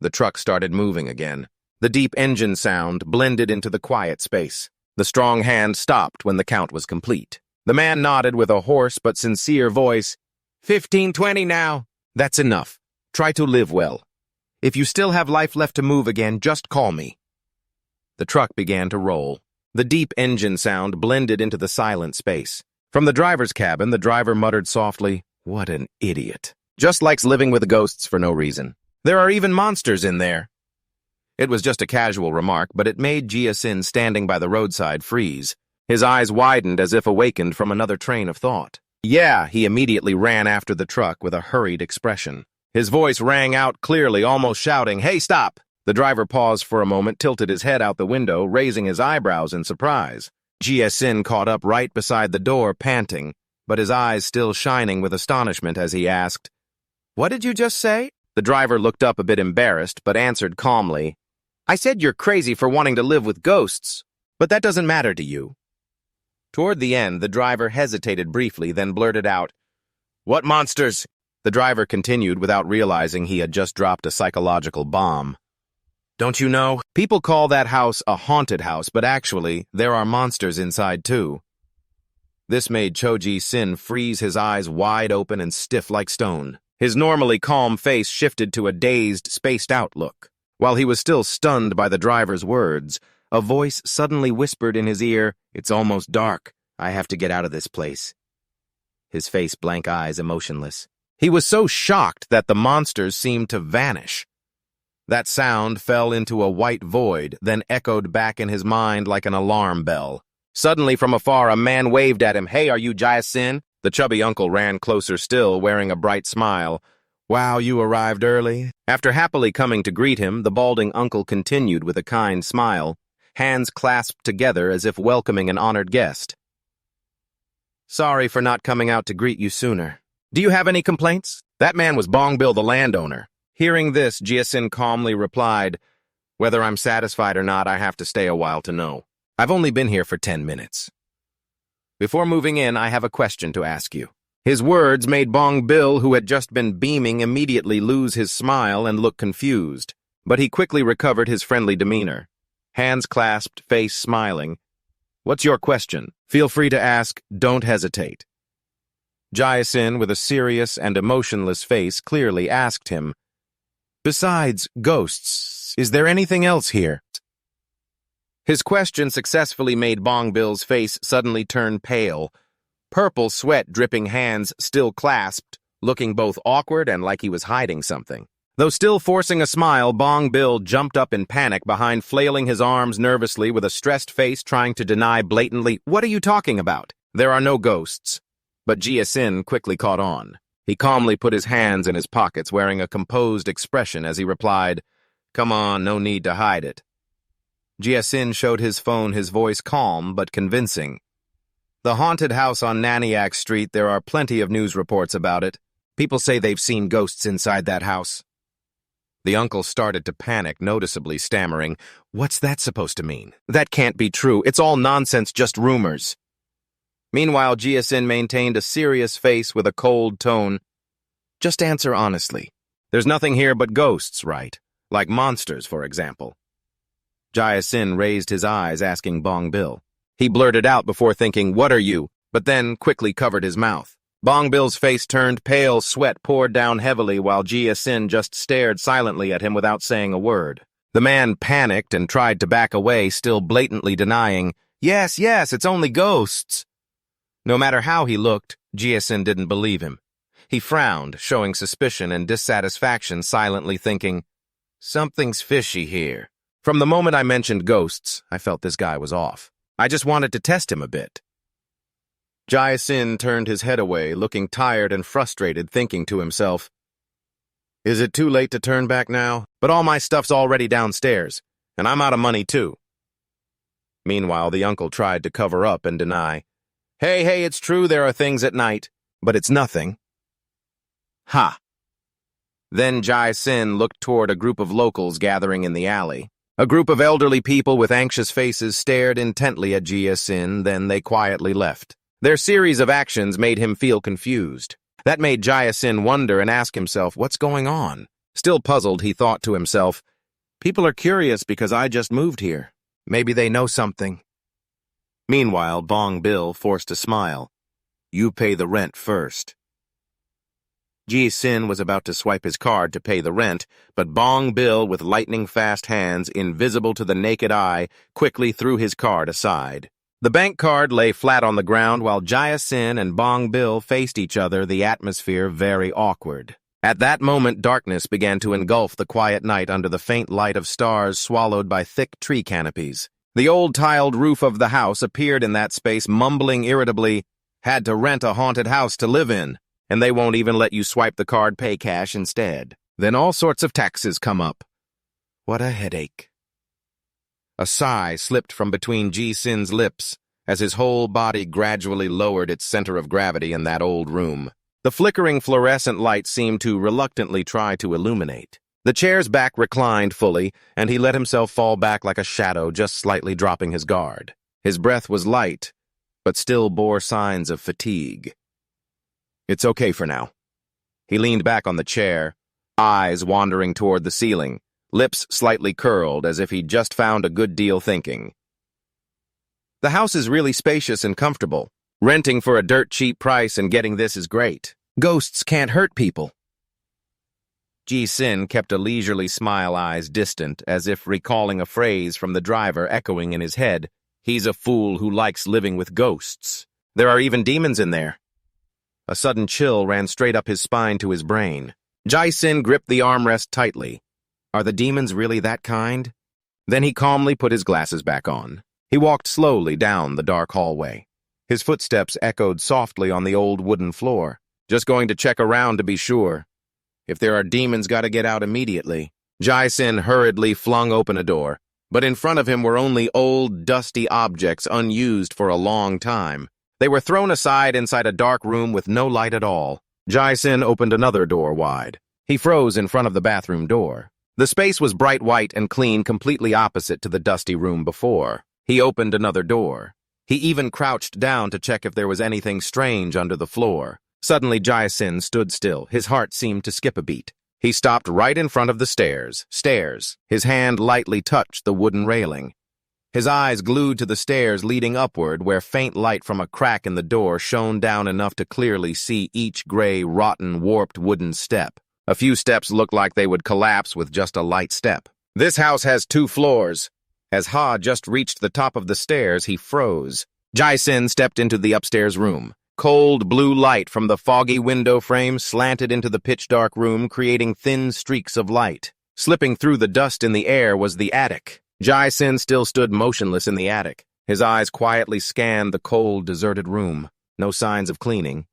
S1: The truck started moving again. The deep engine sound blended into the quiet space. The strong hand stopped when the count was complete. The man nodded with a hoarse but sincere voice. 1520 now. That's enough. Try to live well. If you still have life left to move again, just call me. The truck began to roll. The deep engine sound blended into the silent space. From the driver's cabin, the driver muttered softly, "What an idiot. Just likes living with ghosts for no reason. There are even monsters in there." It was just a casual remark, but it made Jia-sin standing by the roadside freeze. His eyes widened as if awakened from another train of thought. "Yeah," he immediately ran after the truck with a hurried expression. His voice rang out clearly, almost shouting, "Hey, stop!" The driver paused for a moment, tilted his head out the window, raising his eyebrows in surprise. Jia-sin caught up right beside the door, panting, but his eyes still shining with astonishment as he asked, "What did you just say?" The driver looked up a bit embarrassed, but answered calmly, "I said you're crazy for wanting to live with ghosts, but that doesn't matter to you." Toward the end, the driver hesitated briefly, then blurted out, "What monsters?" The driver continued without realizing he had just dropped a psychological bomb. "Don't you know? People call that house a haunted house, but actually, there are monsters inside too." This made Jia-sin freeze, his eyes wide open and stiff like stone. His normally calm face shifted to a dazed, spaced-out look. While he was still stunned by the driver's words, a voice suddenly whispered in his ear, "It's almost dark. I have to get out of this place." His face, blank eyes, emotionless. He was so shocked that the monsters seemed to vanish. That sound fell into a white void, then echoed back in his mind like an alarm bell. Suddenly, from afar, a man waved at him. "Hey, are you Jia-sin?" The chubby uncle ran closer still, wearing a bright smile. "Wow, you arrived early." After happily coming to greet him, the balding uncle continued with a kind smile, hands clasped together as if welcoming an honored guest. "Sorry for not coming out to greet you sooner. Do you have any complaints?" That man was Bong Bill, the landowner. Hearing this, Jia-sin calmly replied, "Whether I'm satisfied or not, I have to stay a while to know. I've only been here for 10 minutes. Before moving in, I have a question to ask you." His words made Bong Bill, who had just been beaming, immediately lose his smile and look confused. But he quickly recovered his friendly demeanor. Hands clasped, face smiling. "What's your question? Feel free to ask. Don't hesitate." Jia-sin, with a serious and emotionless face, clearly asked him, "Besides ghosts, is there anything else here?" His question successfully made Bong Bill's face suddenly turn pale. Purple sweat dripping, hands still clasped, looking both awkward and like he was hiding something. Though still forcing a smile, Bong Bill jumped up in panic behind, flailing his arms nervously with a stressed face, trying to deny blatantly, "What are you talking about? There are no ghosts." But Jia-sin quickly caught on. He calmly put his hands in his pockets, wearing a composed expression as he replied, "Come on, no need to hide it." Jia-sin showed his phone, his voice calm but convincing. "The haunted house on Naniak Street, there are plenty of news reports about it. People say they've seen ghosts inside that house." The uncle started to panic, noticeably stammering, "What's that supposed to mean? That can't be true. It's all nonsense, just rumors." Meanwhile, Jia-sin maintained a serious face with a cold tone. "Just answer honestly. There's nothing here but ghosts, right? Like monsters, for example." Jia-sin raised his eyes, asking Bong Bill. He blurted out before thinking, "What are you?" but then quickly covered his mouth. Bong Bill's face turned pale, sweat poured down heavily while Jia Sin just stared silently at him without saying a word. The man panicked and tried to back away, still blatantly denying, Yes, it's only ghosts. No matter how he looked, Jia Sin didn't believe him. He frowned, showing suspicion and dissatisfaction, silently thinking, Something's fishy here. From the moment I mentioned ghosts, I felt this guy was off. I just wanted to test him a bit. Jia Sin turned his head away, looking tired and frustrated, thinking to himself, Is it too late to turn back now? But all my stuff's already downstairs, and I'm out of money too. Meanwhile, the uncle tried to cover up and deny, Hey, it's true there are things at night, but it's nothing. Ha! Then Jia Sin looked toward a group of locals gathering in the alley. A group of elderly people with anxious faces stared intently at Jia Sin, then they quietly left. Their series of actions made him feel confused. That made Jia Sin wonder and ask himself, what's going on? Still puzzled, he thought to himself, people are curious because I just moved here. Maybe they know something. Meanwhile, Bong Bill forced a smile. You pay the rent first. Jia Sin was about to swipe his card to pay the rent, but Bong Bill, with lightning-fast hands, invisible to the naked eye, quickly threw his card aside. The bank card lay flat on the ground while Jia Sin and Bong Bill faced each other, the atmosphere very awkward. At that moment, darkness began to engulf the quiet night under the faint light of stars swallowed by thick tree canopies. The old tiled roof of the house appeared in that space, mumbling irritably, Had to rent a haunted house to live in, and they won't even let you swipe the card, pay cash instead. Then all sorts of taxes come up. What a headache. A sigh slipped from between Jia Sin's lips as his whole body gradually lowered its center of gravity in that old room. The flickering fluorescent light seemed to reluctantly try to illuminate. The chair's back reclined fully, and he let himself fall back like a shadow, just slightly dropping his guard. His breath was light, but still bore signs of fatigue. It's okay for now. He leaned back on the chair, eyes wandering toward the ceiling, lips slightly curled as if he'd just found a good deal thinking. The house is really spacious and comfortable. Renting for a dirt-cheap price and getting this is great. Ghosts can't hurt people. Jia Sin kept a leisurely smile, eyes distant, as if recalling a phrase from the driver echoing in his head. He's a fool who likes living with ghosts. There are even demons in there. A sudden chill ran straight up his spine to his brain. Jia Sin gripped the armrest tightly. Are the demons really that kind? Then he calmly put his glasses back on. He walked slowly down the dark hallway. His footsteps echoed softly on the old wooden floor. Just going to check around to be sure. If there are demons, gotta get out immediately. Jia Sin hurriedly flung open a door, but in front of him were only old, dusty objects unused for a long time. They were thrown aside inside a dark room with no light at all. Jia Sin opened another door wide. He froze in front of the bathroom door. The space was bright white and clean, completely opposite to the dusty room before. He opened another door. He even crouched down to check if there was anything strange under the floor. Suddenly, Jia Sin stood still. His heart seemed to skip a beat. He stopped right in front of the stairs. His hand lightly touched the wooden railing. His eyes glued to the stairs leading upward, where faint light from a crack in the door shone down enough to clearly see each gray, rotten, warped wooden step. A few steps looked like they would collapse with just a light step. This house has 2 floors. As Ha just reached the top of the stairs, he froze. Jia Sin stepped into the upstairs room. Cold blue light from the foggy window frame slanted into the pitch-dark room, creating thin streaks of light. Slipping through the dust in the air was the attic. Jia Sin still stood motionless in the attic. His eyes quietly scanned the cold, deserted room. No signs of cleaning.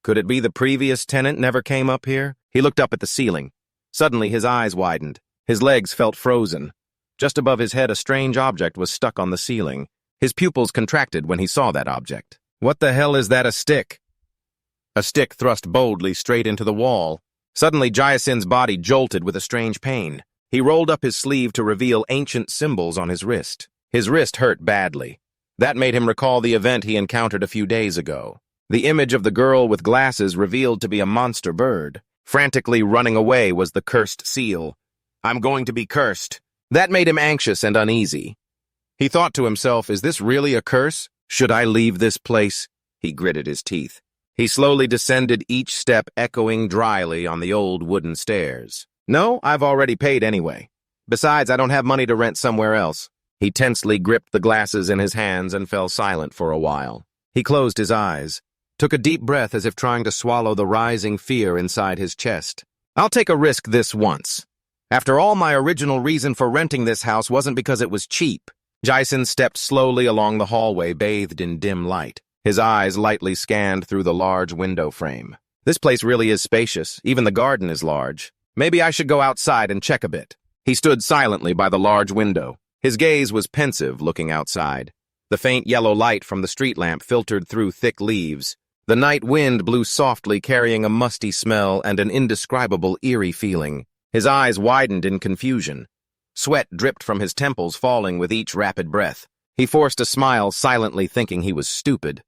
S1: Could it be the previous tenant never came up here? He looked up at the ceiling. Suddenly, his eyes widened. His legs felt frozen. Just above his head, a strange object was stuck on the ceiling. His pupils contracted when he saw that object. What the hell is that, a stick? A stick thrust boldly straight into the wall. Suddenly, Jia Sin's body jolted with a strange pain. He rolled up his sleeve to reveal ancient symbols on his wrist. His wrist hurt badly. That made him recall the event he encountered a few days ago. The image of the girl with glasses revealed to be a monster bird. Frantically running away was the cursed seal. I'm going to be cursed. That made him anxious and uneasy. He thought to himself, is this really a curse? Should I leave this place? He gritted his teeth. He slowly descended, each step echoing dryly on the old wooden stairs. No, I've already paid anyway. Besides, I don't have money to rent somewhere else. He tensely gripped the glasses in his hands and fell silent for a while. He closed his eyes, took a deep breath as if trying to swallow the rising fear inside his chest. I'll take a risk this once. After all, my original reason for renting this house wasn't because it was cheap. Jason stepped slowly along the hallway, bathed in dim light. His eyes lightly scanned through the large window frame. This place really is spacious. Even the garden is large. Maybe I should go outside and check a bit. He stood silently by the large window. His gaze was pensive, looking outside. The faint yellow light from the street lamp filtered through thick leaves. The night wind blew softly, carrying a musty smell and an indescribable eerie feeling. His eyes widened in confusion. Sweat dripped from his temples, falling with each rapid breath. He forced a smile, silently thinking he was stupid.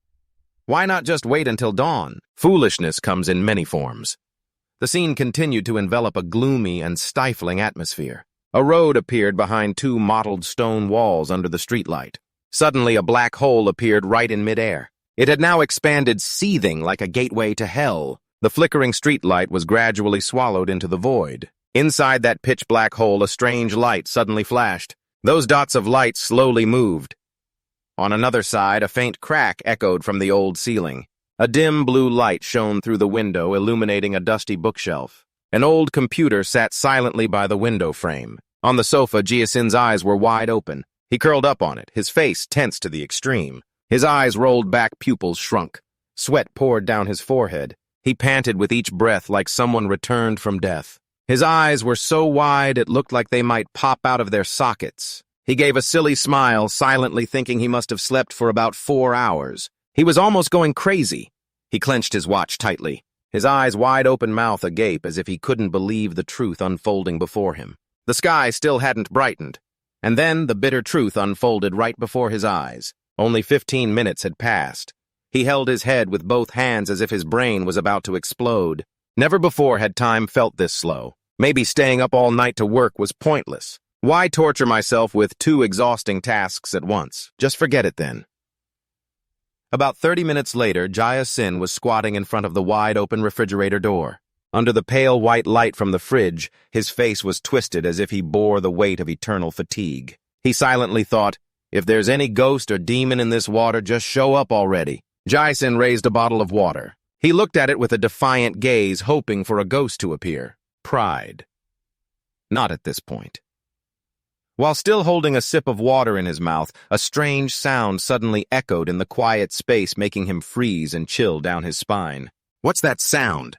S1: Why not just wait until dawn? Foolishness comes in many forms. The scene continued to envelop a gloomy and stifling atmosphere. A road appeared behind two mottled stone walls under the streetlight. Suddenly, a black hole appeared right in midair. It had now expanded, seething like a gateway to hell. The flickering streetlight was gradually swallowed into the void. Inside that pitch-black hole, a strange light suddenly flashed. Those dots of light slowly moved. On another side, a faint crack echoed from the old ceiling. A dim blue light shone through the window, illuminating a dusty bookshelf. An old computer sat silently by the window frame. On the sofa, Jacin's eyes were wide open. He curled up on it, his face tense to the extreme. His eyes rolled back, pupils shrunk. Sweat poured down his forehead. He panted with each breath like someone returned from death. His eyes were so wide it looked like they might pop out of their sockets. He gave a silly smile, silently thinking he must have slept for about 4 hours. He was almost going crazy. He clenched his watch tightly, his eyes wide open, mouth agape, as if he couldn't believe the truth unfolding before him. The sky still hadn't brightened, and then the bitter truth unfolded right before his eyes. Only 15 minutes had passed. He held his head with both hands as if his brain was about to explode. Never before had time felt this slow. Maybe staying up all night to work was pointless. Why torture myself with 2 exhausting tasks at once? Just forget it then. About 30 minutes later, Jason was squatting in front of the wide-open refrigerator door. Under the pale white light from the fridge, his face was twisted as if he bore the weight of eternal fatigue. He silently thought, if there's any ghost or demon in this water, just show up already. Jason raised a bottle of water. He looked at it with a defiant gaze, hoping for a ghost to appear. Pride. Not at this point. While still holding a sip of water in his mouth, a strange sound suddenly echoed in the quiet space, making him freeze and chill down his spine. What's that sound?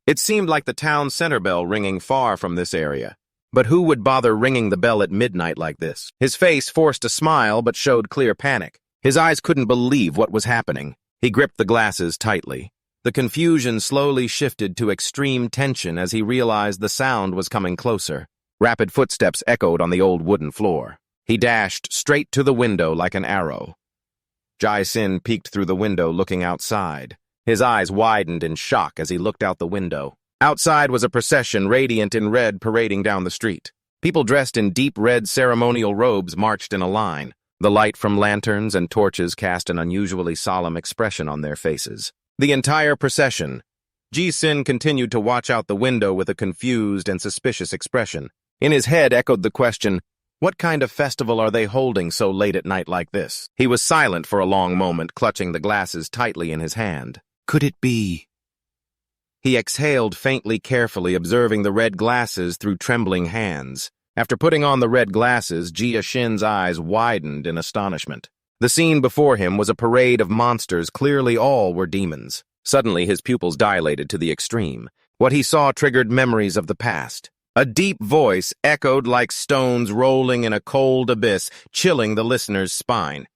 S1: It seemed like the town center bell ringing far from this area. But who would bother ringing the bell at midnight like this? His face forced a smile but showed clear panic. His eyes couldn't believe what was happening. He gripped the glasses tightly. The confusion slowly shifted to extreme tension as he realized the sound was coming closer. Rapid footsteps echoed on the old wooden floor. He dashed straight to the window like an arrow. Jason peeked through the window, looking outside. His eyes widened in shock as he looked out the window. Outside was a procession, radiant in red, parading down the street. People dressed in deep red ceremonial robes marched in a line. The light from lanterns and torches cast an unusually solemn expression on their faces. The entire procession. Jason continued to watch out the window with a confused and suspicious expression. In his head echoed the question, what kind of festival are they holding so late at night like this? He was silent for a long moment, clutching the glasses tightly in his hand. Could it be? He exhaled faintly, carefully, observing the red glasses through trembling hands. After putting on the red glasses, Jason's eyes widened in astonishment. The scene before him was a parade of monsters, clearly all were demons. Suddenly his pupils dilated to the extreme. What he saw triggered memories of the past. A deep voice echoed like stones rolling in a cold abyss, chilling the listener's spine.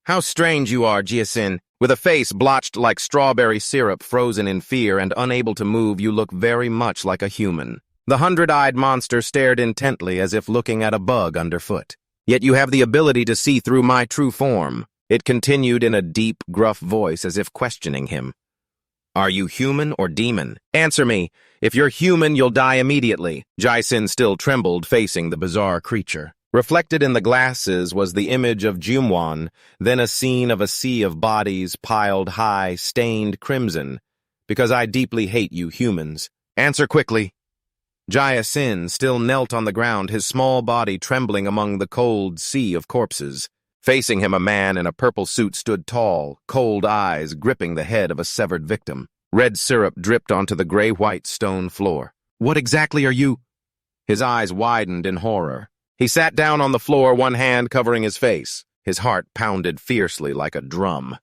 S1: How strange you are, Jason. With a face blotched like strawberry syrup, frozen in fear and unable to move, you look very much like a human. The 100-eyed monster stared intently as if looking at a bug underfoot. Yet you have the ability to see through my true form. It continued in a deep, gruff voice as if questioning him. Are you human or demon? Answer me. If you're human, you'll die immediately. Jason still trembled, facing the bizarre creature. Reflected in the glasses was the image of Jumwon, then a scene of a sea of bodies piled high, stained crimson. Because I deeply hate you humans. Answer quickly. Jae-sin still knelt on the ground, his small body trembling among the cold sea of corpses. Facing him, a man in a purple suit stood tall, cold eyes gripping the head of a severed victim. Red syrup dripped onto the gray-white stone floor. What exactly are you? His eyes widened in horror. He sat down on the floor, one hand covering his face. His heart pounded fiercely like a drum.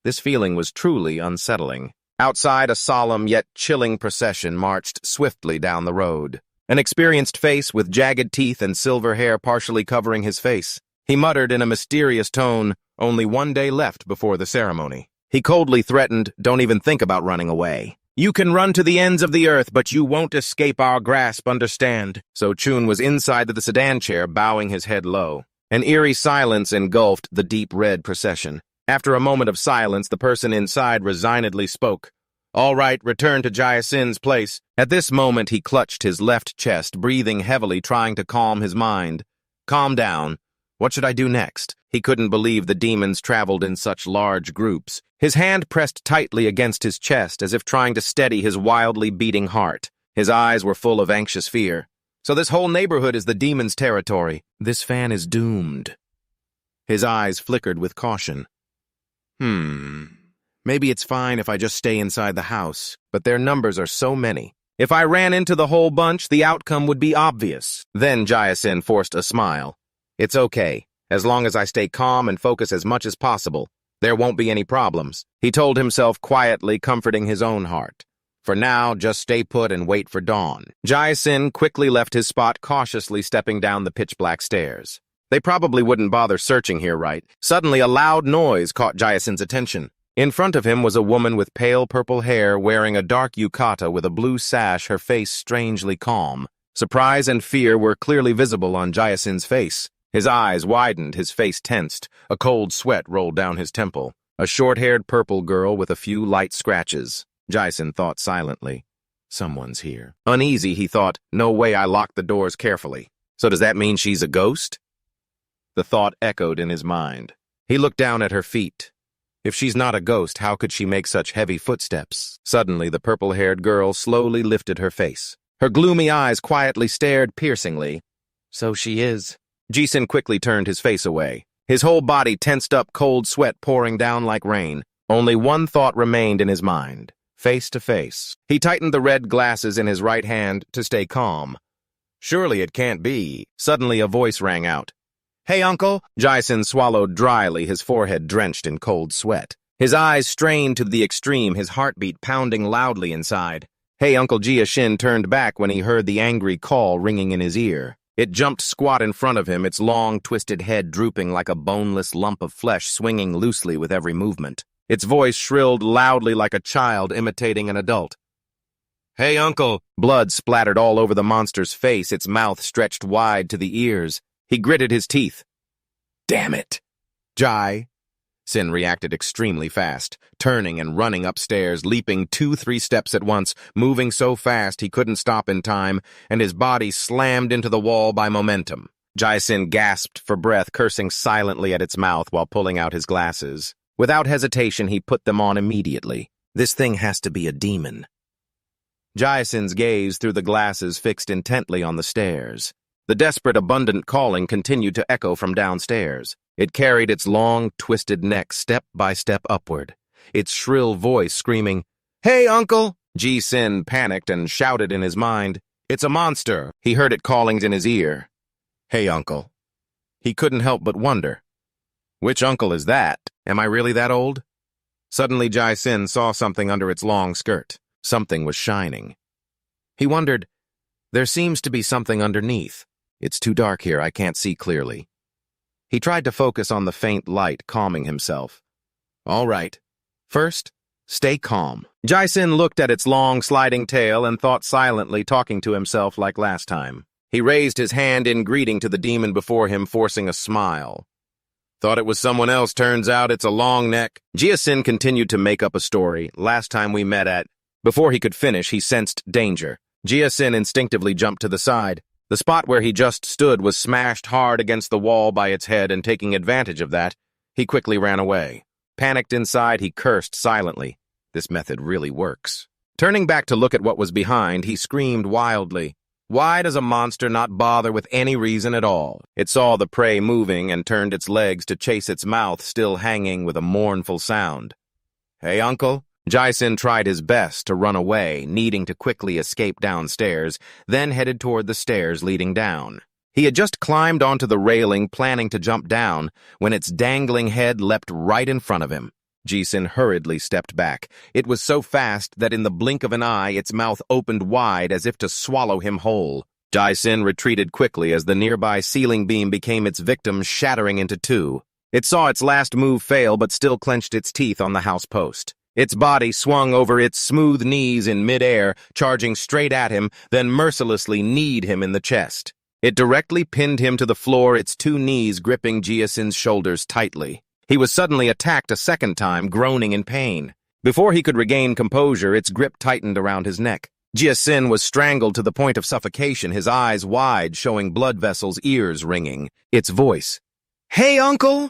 S1: This feeling was truly unsettling. Outside, a solemn yet chilling procession marched swiftly down the road. An experienced face with jagged teeth and silver hair partially covering his face. He muttered in a mysterious tone, only one day left before the ceremony. He coldly threatened, don't even think about running away. You can run to the ends of the earth, but you won't escape our grasp, understand? So Chun was inside the sedan chair, bowing his head low. An eerie silence engulfed the deep red procession. After a moment of silence, the person inside resignedly spoke. All right, return to Jae-sin's place. At this moment, he clutched his left chest, breathing heavily, trying to calm his mind. Calm down. What should I do next? He couldn't believe the demons traveled in such large groups. His hand pressed tightly against his chest, as if trying to steady his wildly beating heart. His eyes were full of anxious fear. So this whole neighborhood is the demon's territory. This fan is doomed. His eyes flickered with caution. Maybe it's fine if I just stay inside the house, but their numbers are so many. If I ran into the whole bunch, the outcome would be obvious. Then Jae-sin forced a smile. It's okay, as long as I stay calm and focus as much as possible. There won't be any problems, he told himself quietly, comforting his own heart. For now, just stay put and wait for dawn. Jae-sin quickly left his spot, cautiously stepping down the pitch-black stairs. They probably wouldn't bother searching here, right? Suddenly, a loud noise caught Jae-sin's attention. In front of him was a woman with pale purple hair, wearing a dark yukata with a blue sash, her face strangely calm. Surprise and fear were clearly visible on Jae-sin's face. His eyes widened, his face tensed. A cold sweat rolled down his temple. A short-haired purple girl with a few light scratches. Jae-sin thought silently. Someone's here. Uneasy, he thought, no way I locked the doors carefully. So does that mean she's a ghost? The thought echoed in his mind. He looked down at her feet. If she's not a ghost, how could she make such heavy footsteps? Suddenly, the purple-haired girl slowly lifted her face. Her gloomy eyes quietly stared piercingly. So she is. Jae-sin quickly turned his face away. His whole body tensed up, cold sweat pouring down like rain. Only one thought remained in his mind. Face to face. He tightened the red glasses in his right hand to stay calm. Surely it can't be. Suddenly a voice rang out. Hey, uncle! Jae-sin swallowed dryly, his forehead drenched in cold sweat. His eyes strained to the extreme, his heartbeat pounding loudly inside. Hey, Uncle Jae-sin turned back when he heard the angry call ringing in his ear. It jumped squat in front of him, its long, twisted head drooping like a boneless lump of flesh, swinging loosely with every movement. Its voice shrilled loudly like a child imitating an adult. Hey, Uncle! Blood splattered all over the monster's face, its mouth stretched wide to the ears. He gritted his teeth. Damn it! Jae-sin reacted extremely fast, turning and running upstairs, leaping 2-3 steps at once, moving so fast he couldn't stop in time, and his body slammed into the wall by momentum. Jae-sin gasped for breath, cursing silently at its mouth while pulling out his glasses. Without hesitation, he put them on immediately. This thing has to be a demon. Jae-sin's gaze through the glasses fixed intently on the stairs. The desperate, abundant calling continued to echo from downstairs. It carried its long, twisted neck step by step upward, its shrill voice screaming, Hey, Uncle! Jae-sin panicked and shouted in his mind, It's a monster! He heard it calling in his ear. Hey, Uncle. He couldn't help but wonder. Which uncle is that? Am I really that old? Suddenly, Jae-sin saw something under its long skirt. Something was shining. He wondered, there seems to be something underneath. It's too dark here, I can't see clearly. He tried to focus on the faint light, calming himself. All right. First, stay calm. Jae-sin looked at its long, sliding tail and thought silently, talking to himself like last time. He raised his hand in greeting to the demon before him, forcing a smile. Thought it was someone else, turns out it's a long neck. Jae-sin continued to make up a story. Last time we met at... Before he could finish, he sensed danger. Jae-sin instinctively jumped to the side. The spot where he just stood was smashed hard against the wall by its head, and taking advantage of that, he quickly ran away. Panicked inside, he cursed silently. This method really works. Turning back to look at what was behind, he screamed wildly. Why does a monster not bother with any reason at all? It saw the prey moving and turned its legs to chase its mouth, still hanging with a mournful sound. "Hey, uncle." Jason tried his best to run away, needing to quickly escape downstairs, then headed toward the stairs leading down. He had just climbed onto the railing, planning to jump down, when its dangling head leapt right in front of him. Jason hurriedly stepped back. It was so fast that in the blink of an eye, its mouth opened wide as if to swallow him whole. Jason retreated quickly as the nearby ceiling beam became its victim, shattering into two. It saw its last move fail, but still clenched its teeth on the house post. Its body swung over its smooth knees in midair, charging straight at him, then mercilessly kneed him in the chest. It directly pinned him to the floor, its two knees gripping Jason's shoulders tightly. He was suddenly attacked a second time, groaning in pain. Before he could regain composure, its grip tightened around his neck. Jason was strangled to the point of suffocation, his eyes wide, showing blood vessels, ears ringing. Its voice. "Hey, uncle!"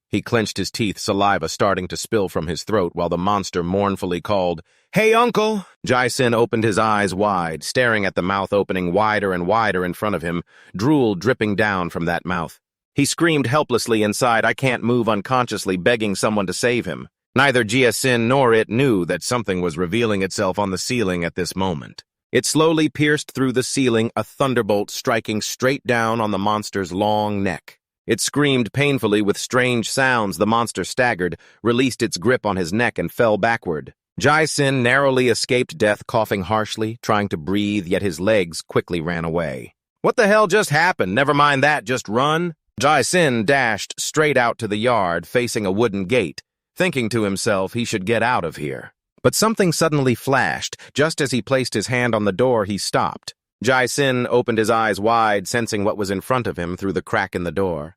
S1: He clenched his teeth, saliva starting to spill from his throat while the monster mournfully called, "Hey, uncle!" Jason opened his eyes wide, staring at the mouth opening wider and wider in front of him, drool dripping down from that mouth. He screamed helplessly inside, "I can't move," unconsciously begging someone to save him. Neither Jason nor it knew that something was revealing itself on the ceiling at this moment. It slowly pierced through the ceiling, a thunderbolt striking straight down on the monster's long neck. It screamed painfully with strange sounds. The monster staggered, released its grip on his neck, and fell backward. Jason narrowly escaped death, coughing harshly, trying to breathe, yet his legs quickly ran away. "What the hell just happened? Never mind that, just run." Jason dashed straight out to the yard, facing a wooden gate, thinking to himself he should get out of here. But something suddenly flashed. Just as he placed his hand on the door, he stopped. Jason opened his eyes wide, sensing what was in front of him through the crack in the door.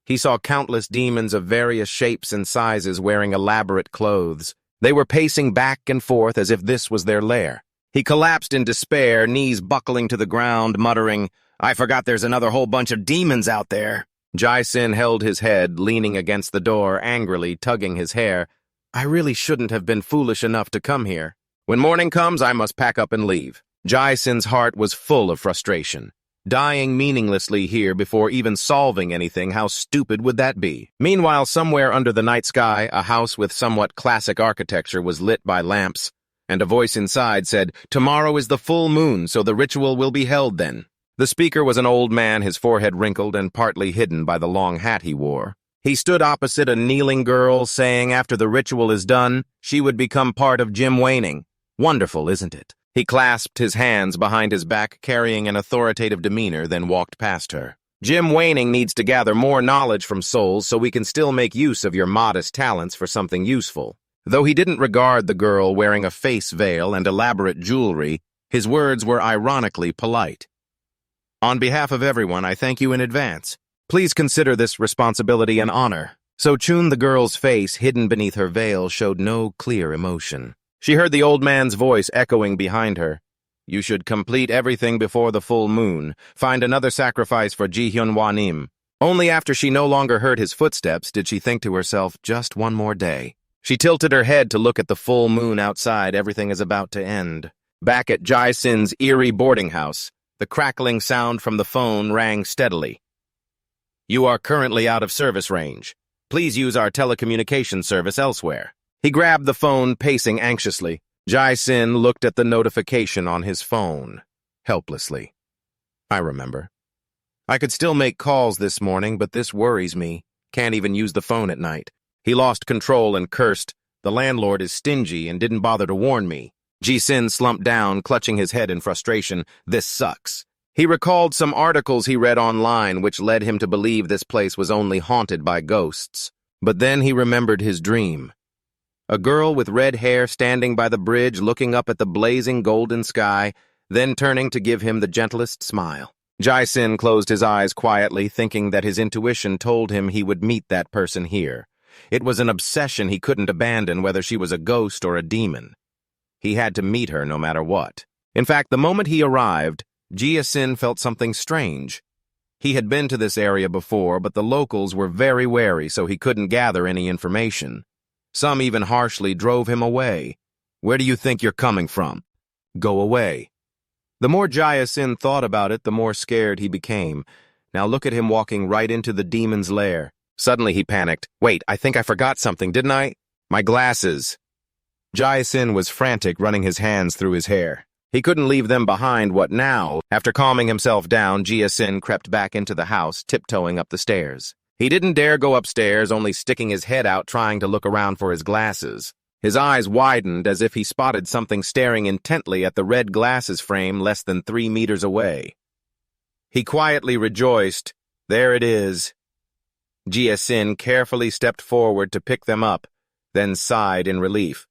S1: He saw countless demons of various shapes and sizes wearing elaborate clothes. They were pacing back and forth as if this was their lair. He collapsed in despair, knees buckling to the ground, muttering, "I forgot there's another whole bunch of demons out there." Jason held his head, leaning against the door, angrily tugging his hair. "I really shouldn't have been foolish enough to come here. When morning comes, I must pack up and leave." Jason's heart was full of frustration. Dying meaninglessly here before even solving anything, how stupid would that be? Meanwhile, somewhere under the night sky, a house with somewhat classic architecture was lit by lamps, and a voice inside said, "Tomorrow is the full moon, so the ritual will be held then." The speaker was an old man, his forehead wrinkled and partly hidden by the long hat he wore. He stood opposite a kneeling girl, saying after the ritual is done, she would become part of Jim Waning. Wonderful, isn't it? He clasped his hands behind his back, carrying an authoritative demeanor, then walked past her. "Jim Waning needs to gather more knowledge from souls so we can still make use of your modest talents for something useful." Though he didn't regard the girl wearing a face veil and elaborate jewelry, his words were ironically polite. "On behalf of everyone, I thank you in advance. Please consider this responsibility an honor." So Chun, the girl's face, hidden beneath her veil, showed no clear emotion. She heard the old man's voice echoing behind her. "You should complete everything before the full moon. Find another sacrifice for Ji-hyun-hwa Nim." Only after she no longer heard his footsteps did she think to herself, just one more day. She tilted her head to look at the full moon outside. Everything is about to end. Back at Jason's eerie boarding house, the crackling sound from the phone rang steadily. "You are currently out of service range. Please use our telecommunications service elsewhere." He grabbed the phone, pacing anxiously. Jason looked at the notification on his phone, helplessly. "I remember. I could still make calls this morning, but this worries me. Can't even use the phone at night." He lost control and cursed. "The landlord is stingy and didn't bother to warn me." Jason slumped down, clutching his head in frustration. This sucks. He recalled some articles he read online which led him to believe this place was only haunted by ghosts. But then he remembered his dream. A girl with red hair standing by the bridge looking up at the blazing golden sky, then turning to give him the gentlest smile. Jason closed his eyes quietly, thinking that his intuition told him he would meet that person here. It was an obsession he couldn't abandon, whether she was a ghost or a demon. He had to meet her no matter what. In fact, the moment he arrived, Jia-sin felt something strange. He had been to this area before, but the locals were very wary, so he couldn't gather any information. Some even harshly drove him away. "Where do you think you're coming from? Go away." The more Jia-sin thought about it, the more scared he became. Now look at him walking right into the demon's lair. Suddenly he panicked. "Wait, I think I forgot something, didn't I? My glasses." Jia-sin was frantic, running his hands through his hair. He couldn't leave them behind. What now? After calming himself down, Jia-sin crept back into the house, tiptoeing up the stairs. He didn't dare go upstairs, only sticking his head out trying to look around for his glasses. His eyes widened as if he spotted something staring intently at the red glasses frame less than 3 meters away. He quietly rejoiced. There it is. Jia-sin carefully stepped forward to pick them up, then sighed in relief.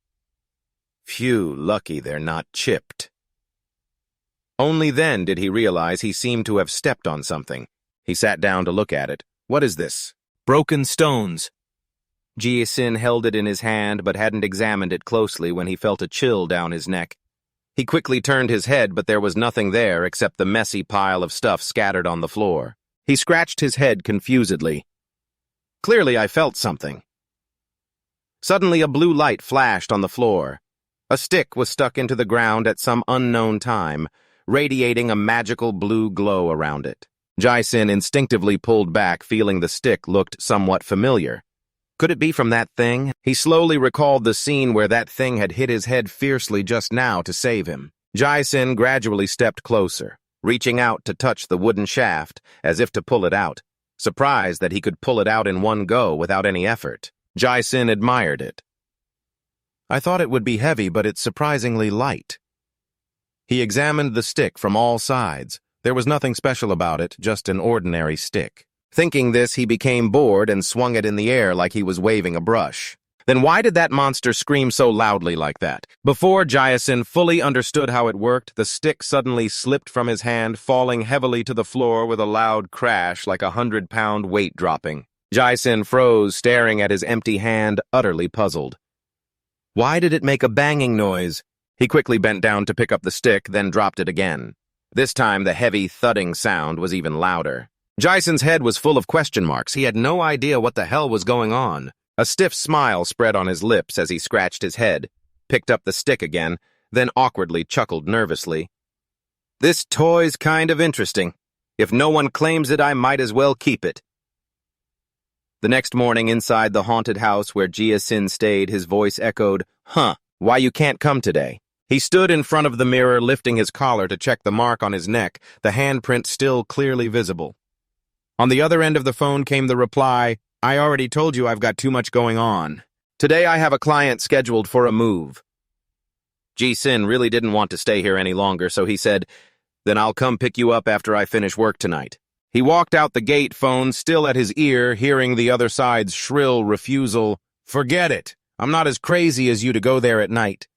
S1: Phew, lucky they're not chipped. Only then did he realize he seemed to have stepped on something. He sat down to look at it. What is this? Broken stones. Jia-sin held it in his hand but hadn't examined it closely when he felt a chill down his neck. He quickly turned his head, but there was nothing there except the messy pile of stuff scattered on the floor. He scratched his head confusedly. Clearly I felt something. Suddenly a blue light flashed on the floor. A stick was stuck into the ground at some unknown time, radiating a magical blue glow around it. Jia-sin instinctively pulled back, feeling the stick looked somewhat familiar. Could it be from that thing? He slowly recalled the scene where that thing had hit his head fiercely just now to save him. Jia-sin gradually stepped closer, reaching out to touch the wooden shaft, as if to pull it out, surprised that he could pull it out in one go without any effort. Jia-sin admired it. I thought it would be heavy, but it's surprisingly light. He examined the stick from all sides. There was nothing special about it, just an ordinary stick. Thinking this, he became bored and swung it in the air like he was waving a brush. Then why did that monster scream so loudly like that? Before Jia-sin fully understood how it worked, the stick suddenly slipped from his hand, falling heavily to the floor with a loud crash like a 100-pound weight dropping. Jia-sin froze, staring at his empty hand, utterly puzzled. Why did it make a banging noise? He quickly bent down to pick up the stick, then dropped it again. This time, the heavy, thudding sound was even louder. Jia-sin's head was full of question marks. He had no idea what the hell was going on. A stiff smile spread on his lips as he scratched his head, picked up the stick again, then awkwardly chuckled nervously. This toy's kind of interesting. If no one claims it, I might as well keep it. The next morning, inside the haunted house where Jia-sin stayed, his voice echoed, "Huh, why you can't come today?" He stood in front of the mirror, lifting his collar to check the mark on his neck, the handprint still clearly visible. On the other end of the phone came the reply, "I already told you I've got too much going on. Today I have a client scheduled for a move." Jia-sin really didn't want to stay here any longer, so he said, "Then I'll come pick you up after I finish work tonight." He walked out the gate, phone still at his ear, hearing the other side's shrill refusal. "Forget it. I'm not as crazy as you to go there at night."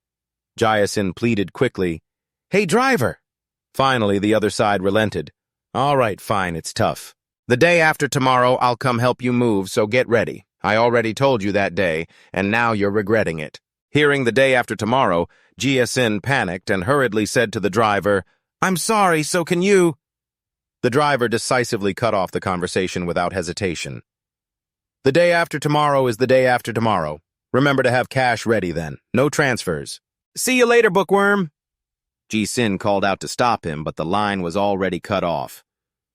S1: Jia-sin pleaded quickly, "Hey, driver!" Finally, the other side relented. "All right, fine, it's tough. The day after tomorrow, I'll come help you move, so get ready. I already told you that day, and now you're regretting it." Hearing the day after tomorrow, Jia-sin panicked and hurriedly said to the driver, "I'm sorry, so can you—" The driver decisively cut off the conversation without hesitation. "The day after tomorrow is the day after tomorrow. Remember to have cash ready then. No transfers." "See you later, bookworm." Jia-sin called out to stop him, but the line was already cut off.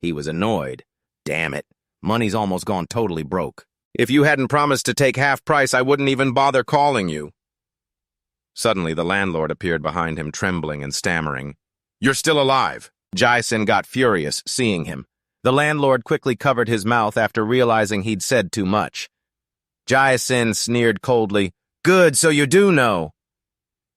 S1: He was annoyed. Damn it, money's almost gone totally broke. If you hadn't promised to take half price, I wouldn't even bother calling you. Suddenly, the landlord appeared behind him, trembling and stammering. "You're still alive." Jia-sin got furious, seeing him. The landlord quickly covered his mouth after realizing he'd said too much. Jia-sin sneered coldly, "Good, so you do know."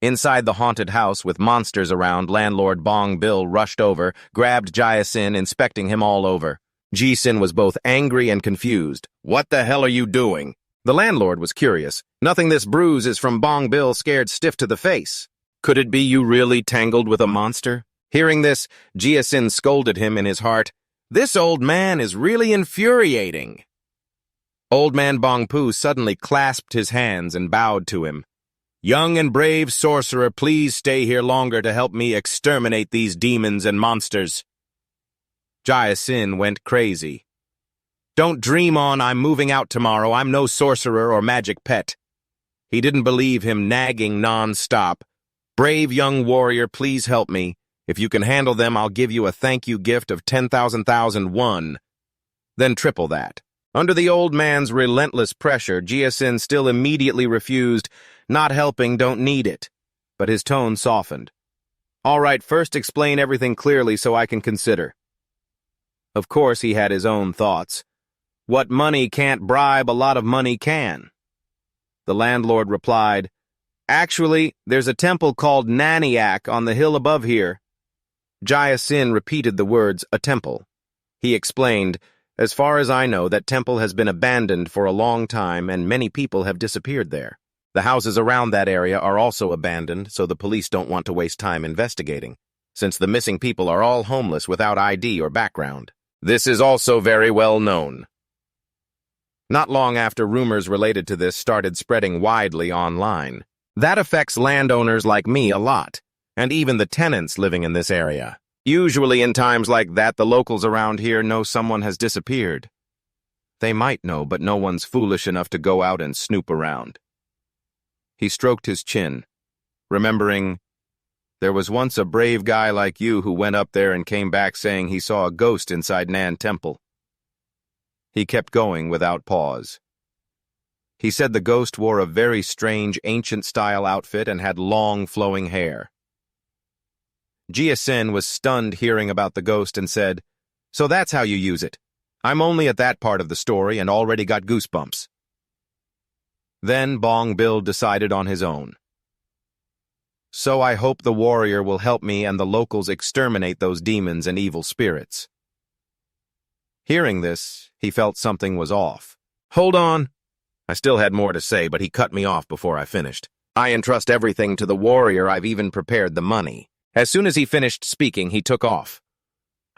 S1: Inside the haunted house, with monsters around, landlord Bong Bill rushed over, grabbed Jia-sin, inspecting him all over. Jia-sin was both angry and confused. "What the hell are you doing?" The landlord was curious. "Nothing, this bruise is from Bong Bill scared stiff to the face." "Could it be you really tangled with a monster?" Hearing this, Jia-sin scolded him in his heart. "This old man is really infuriating." Old man Bong Poo suddenly clasped his hands and bowed to him. "Young and brave sorcerer, please stay here longer to help me exterminate these demons and monsters." Jia-sin went crazy. Don't dream on, I'm moving out tomorrow. I'm no sorcerer or magic pet. He didn't believe him nagging non-stop. Brave young warrior, please help me. If you can handle them, I'll give you a thank you gift of 10,000 won. Then triple that. Under the old man's relentless pressure, Jia-sin still immediately refused. Not helping, don't need it. But his tone softened. All right, first explain everything clearly so I can consider. Of course, he had his own thoughts. What money can't bribe, a lot of money can. The landlord replied, Actually, there's a temple called Naniak on the hill above here. Jia-sin repeated the words, a temple. He explained, As far as I know, that temple has been abandoned for a long time and many people have disappeared there. The houses around that area are also abandoned, so the police don't want to waste time investigating, since the missing people are all homeless without ID or background. This is also very well known. Not long after, rumors related to this started spreading widely online. That affects landowners like me a lot, and even the tenants living in this area. Usually in times like that, the locals around here know someone has disappeared. They might know, but no one's foolish enough to go out and snoop around. He stroked his chin, remembering, there was once a brave guy like you who went up there and came back saying he saw a ghost inside Nan Temple. He kept going without pause. He said the ghost wore a very strange ancient-style outfit and had long, flowing hair. Jia-sin was stunned hearing about the ghost and said, So that's how you use it. I'm only at that part of the story and already got goosebumps. Then Bong Bill decided on his own. So I hope the warrior will help me and the locals exterminate those demons and evil spirits. Hearing this, he felt something was off. Hold on. I still had more to say, but he cut me off before I finished. I entrust everything to the warrior. I've even prepared the money. As soon as he finished speaking, he took off.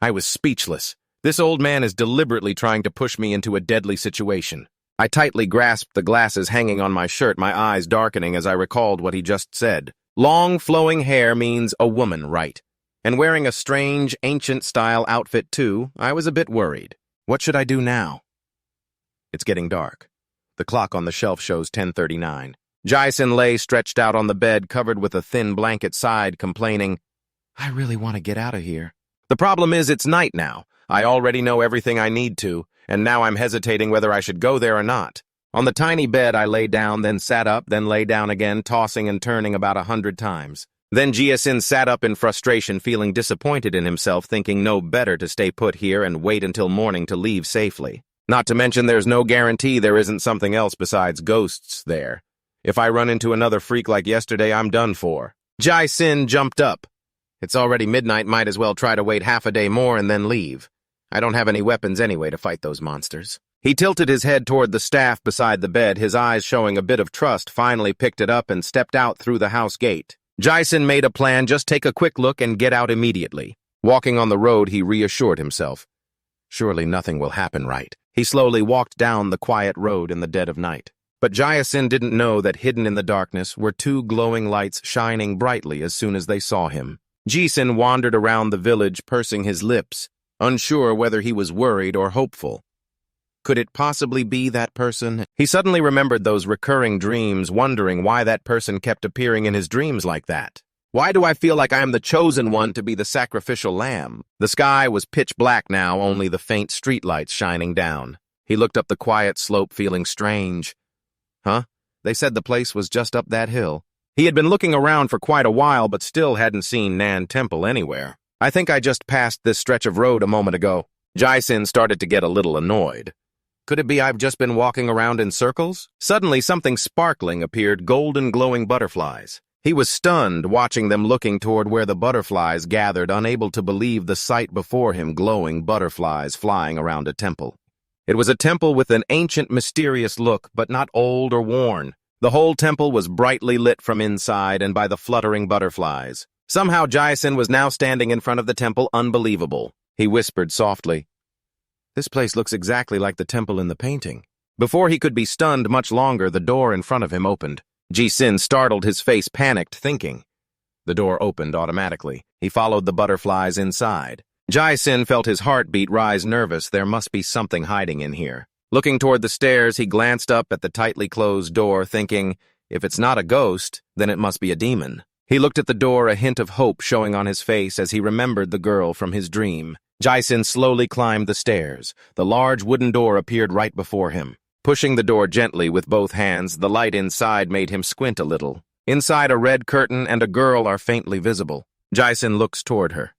S1: I was speechless. This old man is deliberately trying to push me into a deadly situation. I tightly grasped the glasses hanging on my shirt, my eyes darkening as I recalled what he just said. Long, flowing hair means a woman, right? And wearing a strange, ancient-style outfit, too, I was a bit worried. What should I do now? It's getting dark. The clock on the shelf shows 10:39. Jia-sin lay stretched out on the bed, covered with a thin blanket, sighed, complaining, I really want to get out of here. The problem is it's night now. I already know everything I need to, and now I'm hesitating whether I should go there or not. On the tiny bed, I lay down, then sat up, then lay down again, tossing and turning about 100 times. Then Jia-sin sat up in frustration, feeling disappointed in himself, thinking no better to stay put here and wait until morning to leave safely. Not to mention there's no guarantee there isn't something else besides ghosts there. If I run into another freak like yesterday, I'm done for. Jia-sin jumped up. It's already midnight, might as well try to wait half a day more and then leave. I don't have any weapons anyway to fight those monsters. He tilted his head toward the staff beside the bed, his eyes showing a bit of trust, finally picked it up and stepped out through the house gate. Jia-sin made a plan, just take a quick look and get out immediately. Walking on the road, he reassured himself. Surely nothing will happen, right? He slowly walked down the quiet road in the dead of night. But Jia-sin didn't know that hidden in the darkness were two glowing lights shining brightly as soon as they saw him. Jia-sin wandered around the village, pursing his lips, unsure whether he was worried or hopeful. Could it possibly be that person? He suddenly remembered those recurring dreams, wondering why that person kept appearing in his dreams like that. Why do I feel like I am the chosen one to be the sacrificial lamb? The sky was pitch black now, only the faint streetlights shining down. He looked up the quiet slope, feeling strange. Huh? They said the place was just up that hill. He had been looking around for quite a while, but still hadn't seen Nan Temple anywhere. I think I just passed this stretch of road a moment ago. Jia-sin started to get a little annoyed. Could it be I've just been walking around in circles? Suddenly, something sparkling appeared, golden glowing butterflies. He was stunned, watching them, looking toward where the butterflies gathered, unable to believe the sight before him, glowing butterflies flying around a temple. It was a temple with an ancient, mysterious look, but not old or worn. The whole temple was brightly lit from inside and by the fluttering butterflies. Somehow Jia-sin was now standing in front of the temple, unbelievable. He whispered softly, This place looks exactly like the temple in the painting. Before he could be stunned much longer, the door in front of him opened. Jia-sin, startled, his face panicked, thinking. The door opened automatically. He followed the butterflies inside. Jae-sin felt his heartbeat rise nervous. There must be something hiding in here. Looking toward the stairs, he glanced up at the tightly closed door, thinking, if it's not a ghost, then it must be a demon. He looked at the door, a hint of hope showing on his face as he remembered the girl from his dream. Jae-sin slowly climbed the stairs. The large wooden door appeared right before him. Pushing the door gently with both hands, the light inside made him squint a little. Inside, a red curtain and a girl are faintly visible. Jae-sin looks toward her.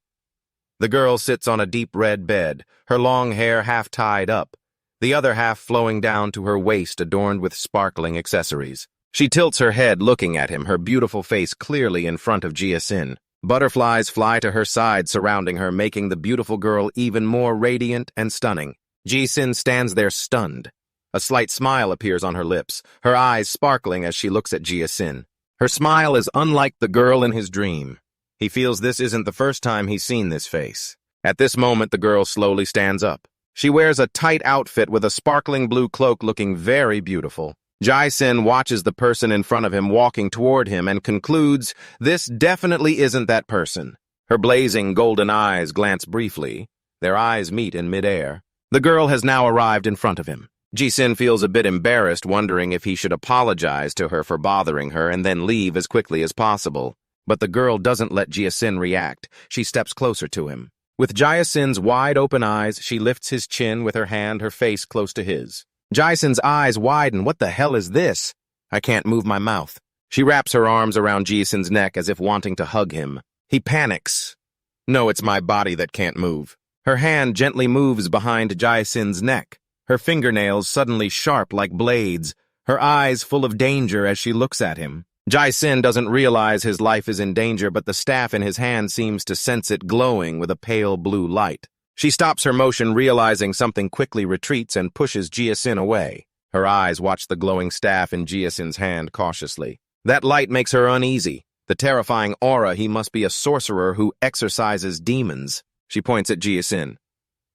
S1: The girl sits on a deep red bed, her long hair half tied up, the other half flowing down to her waist adorned with sparkling accessories. She tilts her head looking at him, her beautiful face clearly in front of Jae-sin. Butterflies fly to her side surrounding her, making the beautiful girl even more radiant and stunning. Jae-sin stands there stunned. A slight smile appears on her lips, her eyes sparkling as she looks at Jae-sin. Her smile is unlike the girl in his dream. He feels this isn't the first time he's seen this face. At this moment, the girl slowly stands up. She wears a tight outfit with a sparkling blue cloak looking very beautiful. Jae-sin watches the person in front of him walking toward him and concludes, this definitely isn't that person. Her blazing golden eyes glance briefly. Their eyes meet in midair. The girl has now arrived in front of him. Jae-sin feels a bit embarrassed, wondering if he should apologize to her for bothering her and then leave as quickly as possible. But the girl doesn't let Jae-sin react. She steps closer to him. With Jae-sin's wide-open eyes, she lifts his chin with her hand, her face close to his. Jae-sin's eyes widen. What the hell is this? I can't move my mouth. She wraps her arms around Jae-sin's neck as if wanting to hug him. He panics. No, it's my body that can't move. Her hand gently moves behind Jae-sin's neck. Her fingernails suddenly sharp like blades. Her eyes full of danger as she looks at him. Jae-sin doesn't realize his life is in danger, but the staff in his hand seems to sense it glowing with a pale blue light. She stops her motion, realizing something, quickly retreats and pushes Jae-sin away. Her eyes watch the glowing staff in Jae-sin's hand cautiously. That light makes her uneasy. The terrifying aura, he must be a sorcerer who exorcises demons. She points at Jae-sin.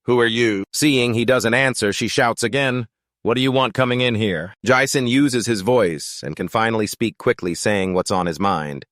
S1: Who are you? Seeing he doesn't answer, she shouts again. What do you want coming in here? Jae-sin uses his voice and can finally speak quickly, saying what's on his mind.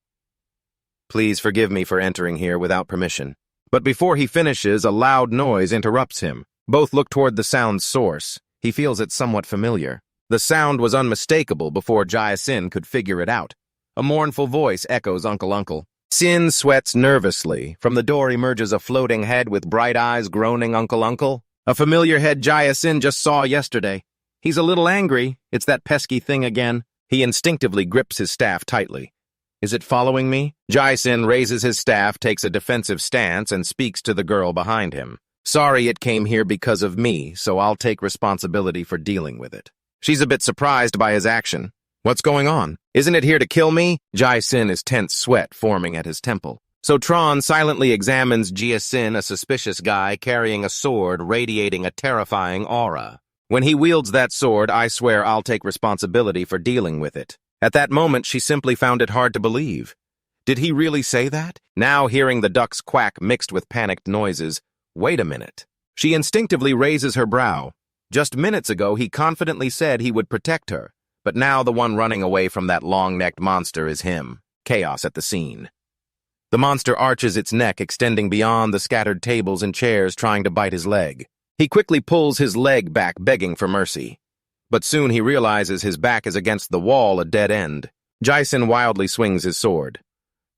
S1: Please forgive me for entering here without permission. But before he finishes, a loud noise interrupts him. Both look toward the sound's source. He feels it somewhat familiar. The sound was unmistakable before Jae-sin could figure it out. A mournful voice echoes Uncle Uncle. Sin sweats nervously. From the door emerges a floating head with bright eyes groaning Uncle Uncle. A familiar head Jae-sin just saw yesterday. He's a little angry. It's that pesky thing again. He instinctively grips his staff tightly. Is it following me? Jae-sin raises his staff, takes a defensive stance, and speaks to the girl behind him. Sorry it came here because of me, so I'll take responsibility for dealing with it. She's a bit surprised by his action. What's going on? Isn't it here to kill me? Jae-sin is tense sweat forming at his temple. So Tron silently examines Jae-sin, a suspicious guy carrying a sword radiating a terrifying aura. When he wields that sword, I swear I'll take responsibility for dealing with it. At that moment, she simply found it hard to believe. Did he really say that? Now hearing the duck's quack mixed with panicked noises, wait a minute. She instinctively raises her brow. Just minutes ago, he confidently said he would protect her, but now the one running away from that long-necked monster is him. Chaos at the scene. The monster arches its neck, extending beyond the scattered tables and chairs, trying to bite his leg. He quickly pulls his leg back, begging for mercy. But soon he realizes his back is against the wall, a dead end. Jae-sin wildly swings his sword.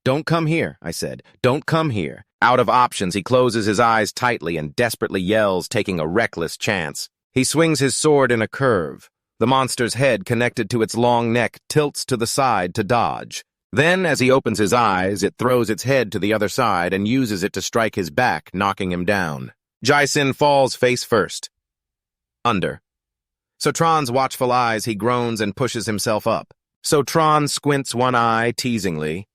S1: Don't come here, I said. Don't come here. Out of options, he closes his eyes tightly and desperately yells, taking a reckless chance. He swings his sword in a curve. The monster's head, connected to its long neck, tilts to the side to dodge. Then, as he opens his eyes, it throws its head to the other side and uses it to strike his back, knocking him down. Jae-sin falls face first. Under. So Tron's watchful eyes, he groans and pushes himself up. So Tron squints one eye teasingly.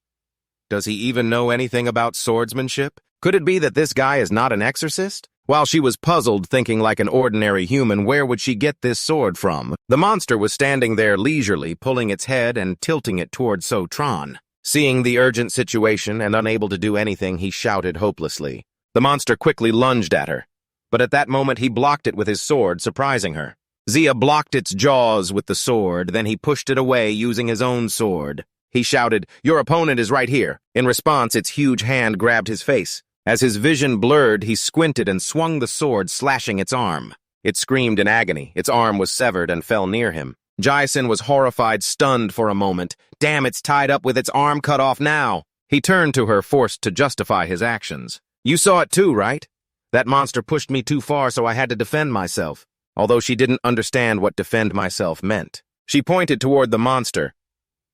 S1: Does he even know anything about swordsmanship? Could it be that this guy is not an exorcist? While she was puzzled, thinking like an ordinary human, where would she get this sword from? The monster was standing there leisurely, pulling its head and tilting it toward So Tron. Seeing the urgent situation and unable to do anything, he shouted hopelessly. The monster quickly lunged at her, but at that moment he blocked it with his sword, surprising her. Zia blocked its jaws with the sword, then he pushed it away using his own sword. He shouted, "Your opponent is right here." In response, its huge hand grabbed his face. As his vision blurred, he squinted and swung the sword, slashing its arm. It screamed in agony. Its arm was severed and fell near him. Jason was horrified, stunned for a moment. Damn, it's tied up with its arm cut off now. He turned to her, forced to justify his actions. You saw it too, right? That monster pushed me too far, so I had to defend myself. Although she didn't understand what defend myself meant. She pointed toward the monster.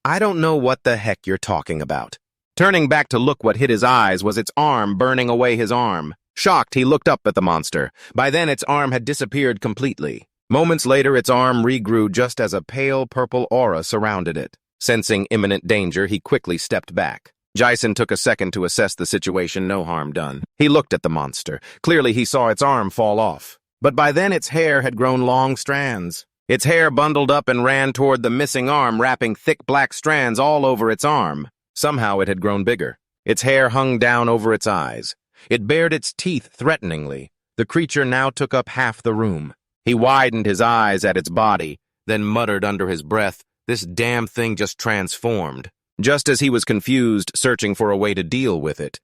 S1: I don't know what the heck you're talking about. Turning back to look, what hit his eyes was its arm burning away his arm. Shocked, he looked up at the monster. By then, its arm had disappeared completely. Moments later, its arm regrew just as a pale purple aura surrounded it. Sensing imminent danger, he quickly stepped back. Jason took a second to assess the situation, no harm done. He looked at the monster. Clearly, he saw its arm fall off. But by then, its hair had grown long strands. Its hair bundled up and ran toward the missing arm, wrapping thick black strands all over its arm. Somehow it had grown bigger. Its hair hung down over its eyes. It bared its teeth threateningly. The creature now took up half the room. He widened his eyes at its body, then muttered under his breath, "This damn thing just transformed." Just as he was confused, searching for a way to deal with it.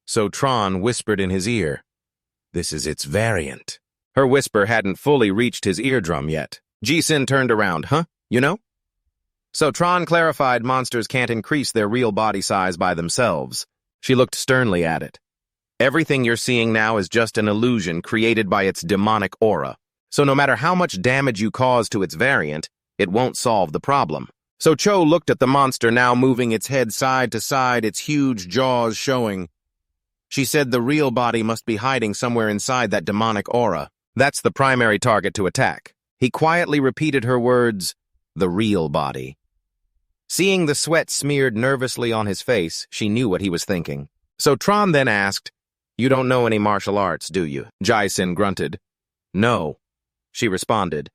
S1: So Tron whispered in his ear, "This is its variant." Her whisper hadn't fully reached his eardrum yet. Jason turned around. Huh? You know? So Tron clarified, monsters can't increase their real body size by themselves. She looked sternly at it. Everything you're seeing now is just an illusion created by its demonic aura. So no matter how much damage you cause to its variant, it won't solve the problem. So Cho looked at the monster, now moving its head side to side, its huge jaws showing. She said the real body must be hiding somewhere inside that demonic aura. That's the primary target to attack. He quietly repeated her words, "The real body." Seeing the sweat smeared nervously on his face, she knew what he was thinking. So Tron then asked, "You don't know any martial arts, do you?" Jason grunted. "No," she responded.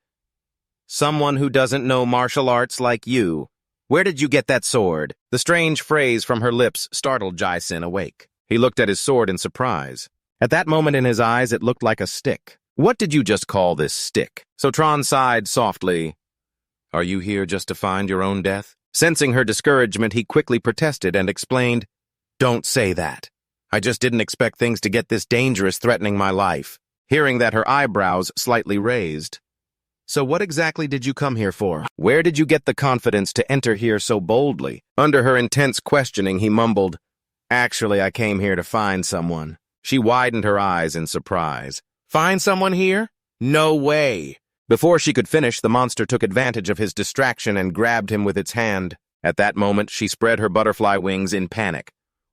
S1: "Someone who doesn't know martial arts like you. Where did you get that sword?" The strange phrase from her lips startled Jason awake. He looked at his sword in surprise. At that moment in his eyes, it looked like a stick. "What did you just call this stick?" So Tron sighed softly. "Are you here just to find your own death?" Sensing her discouragement, he quickly protested and explained, "Don't say that. I just didn't expect things to get this dangerous, threatening my life." Hearing that, her eyebrows slightly raised. "So what exactly did you come here for? Where did you get the confidence to enter here so boldly?" Under her intense questioning, he mumbled, "Actually, I came here to find someone." She widened her eyes in surprise. "Find someone here? No way." Before she could finish, the monster took advantage of his distraction and grabbed him with its hand. At that moment, she spread her butterfly wings in panic.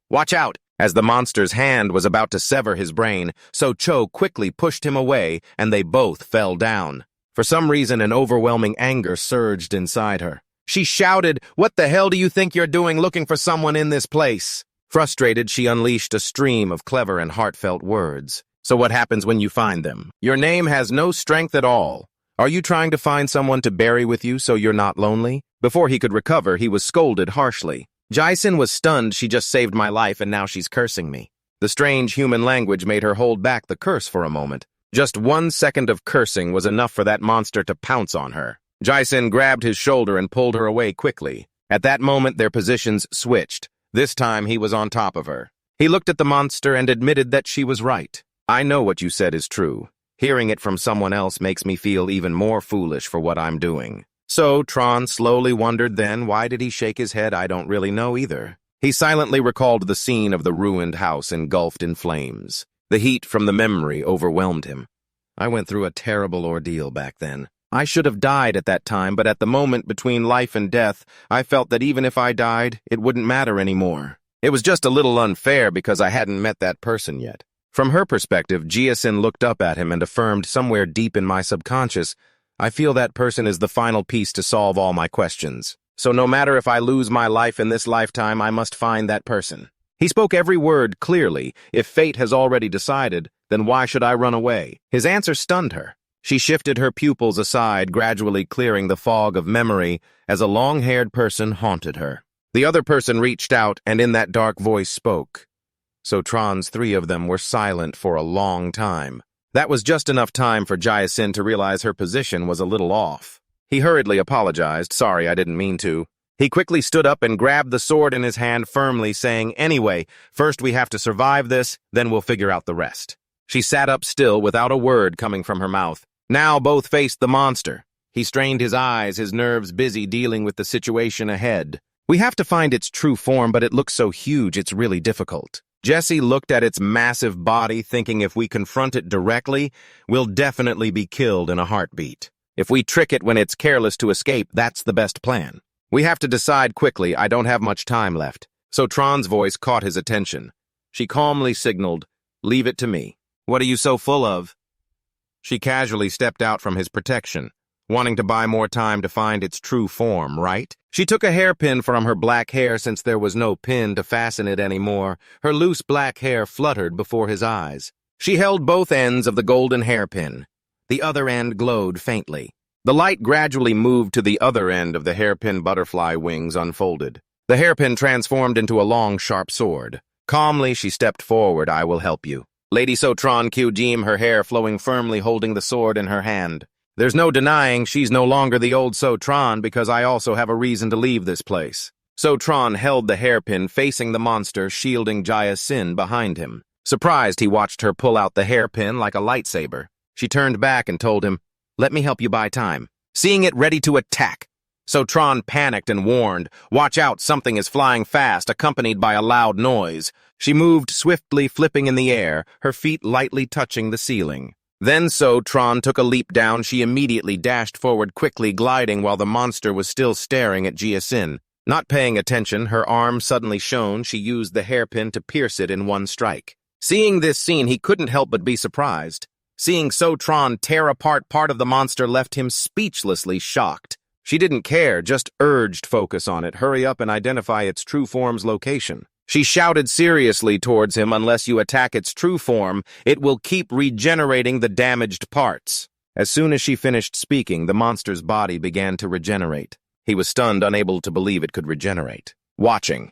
S1: "Watch out!" As the monster's hand was about to sever his brain, So Cho quickly pushed him away, and they both fell down. For some reason, an overwhelming anger surged inside her. She shouted, "What the hell do you think you're doing looking for someone in this place?" Frustrated, she unleashed a stream of clever and heartfelt words. "So what happens when you find them? Your name has no strength at all. Are you trying to find someone to bury with you so you're not lonely?" Before he could recover, he was scolded harshly. Jason was stunned. "She just saved my life and now she's cursing me." The strange human language made her hold back the curse for a moment. Just 1 second of cursing was enough for that monster to pounce on her. Jason grabbed his shoulder and pulled her away quickly. At that moment, their positions switched. This time, he was on top of her. He looked at the monster and admitted that she was right. "I know what you said is true. Hearing it from someone else makes me feel even more foolish for what I'm doing." So Tron slowly wondered then, why did he shake his head? I don't really know either. He silently recalled the scene of the ruined house engulfed in flames. The heat from the memory overwhelmed him. "I went through a terrible ordeal back then. I should have died at that time, but at the moment between life and death, I felt that even if I died, it wouldn't matter anymore. It was just a little unfair because I hadn't met that person yet." From her perspective, Jason looked up at him and affirmed somewhere deep in my subconscious, "I feel that person is the final piece to solve all my questions. So no matter if I lose my life in this lifetime, I must find that person." He spoke every word clearly. If fate has already decided, then why should I run away? His answer stunned her. She shifted her pupils aside, gradually clearing the fog of memory as a long-haired person haunted her. The other person reached out and in that dark voice spoke. So Tron's 3 of them were silent for a long time. That was just enough time for Jason to realize her position was a little off. He hurriedly apologized. "Sorry, I didn't mean to." He quickly stood up and grabbed the sword in his hand firmly, saying, "Anyway, first we have to survive this, then we'll figure out the rest." She sat up still without a word coming from her mouth. Now both faced the monster. He strained his eyes, his nerves busy dealing with the situation ahead. "We have to find its true form, but it looks so huge it's really difficult." Jesse looked at its massive body, thinking if we confront it directly, we'll definitely be killed in a heartbeat. If we trick it when it's careless to escape, that's the best plan. We have to decide quickly. I don't have much time left. So Tron's voice caught his attention. She calmly signaled, "Leave it to me." "What are you so full of?" She casually stepped out from his protection, wanting to buy more time to find its true form, right? She took a hairpin from her black hair since there was no pin to fasten it anymore. Her loose black hair fluttered before his eyes. She held both ends of the golden hairpin. The other end glowed faintly. The light gradually moved to the other end of the hairpin. Butterfly wings unfolded. The hairpin transformed into a long, sharp sword. Calmly, she stepped forward. "I will help you." Lady Sotron Kyujim, her hair flowing firmly, holding the sword in her hand. "There's no denying she's no longer the old Sotron because I also have a reason to leave this place." Sotron held the hairpin facing the monster, shielding Jaya Sin behind him. Surprised, he watched her pull out the hairpin like a lightsaber. She turned back and told him, "Let me help you buy time." Seeing it ready to attack, Sotron panicked and warned, "Watch out, something is flying fast," accompanied by a loud noise. She moved swiftly, flipping in the air, her feet lightly touching the ceiling. Then Sotron took a leap down. She immediately dashed forward, quickly gliding while the monster was still staring at Jia Sin. Not paying attention, her arm suddenly shone. She used the hairpin to pierce it in one strike. Seeing this scene, he couldn't help but be surprised. Seeing Sotron tear apart part of the monster left him speechlessly shocked. She didn't care, just urged focus on it. Hurry up and identify its true form's location. She shouted seriously towards him, "Unless you attack its true form, it will keep regenerating the damaged parts." As soon as she finished speaking, the monster's body began to regenerate. He was stunned, unable to believe it could regenerate. Watching.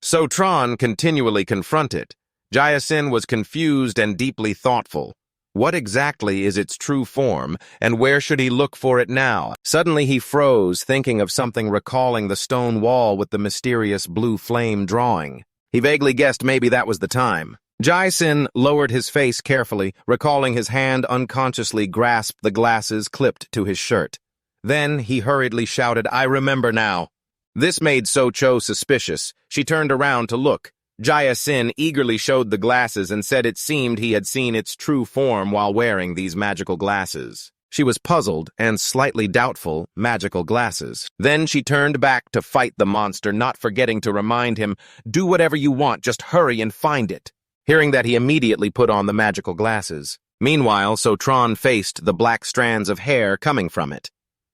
S1: Sotron continually confronted. Jaya Sin was confused and deeply thoughtful. What exactly is its true form, and where should he look for it now? Suddenly he froze, thinking of something, recalling the stone wall with the mysterious blue flame drawing. He vaguely guessed maybe that was the time. Jaya Sin lowered his face carefully, recalling his hand unconsciously grasped the glasses clipped to his shirt. Then he hurriedly shouted, "I remember now." This made So-Cho suspicious. She turned around to look. Jaya Sin eagerly showed the glasses and said it seemed he had seen its true form while wearing these magical glasses. She was puzzled and slightly doubtful. Magical glasses. Then she turned back to fight the monster, not forgetting to remind him, "Do whatever you want, just hurry and find it." Hearing that, he immediately put on the magical glasses. Meanwhile, Sotron faced the black strands of hair coming from it.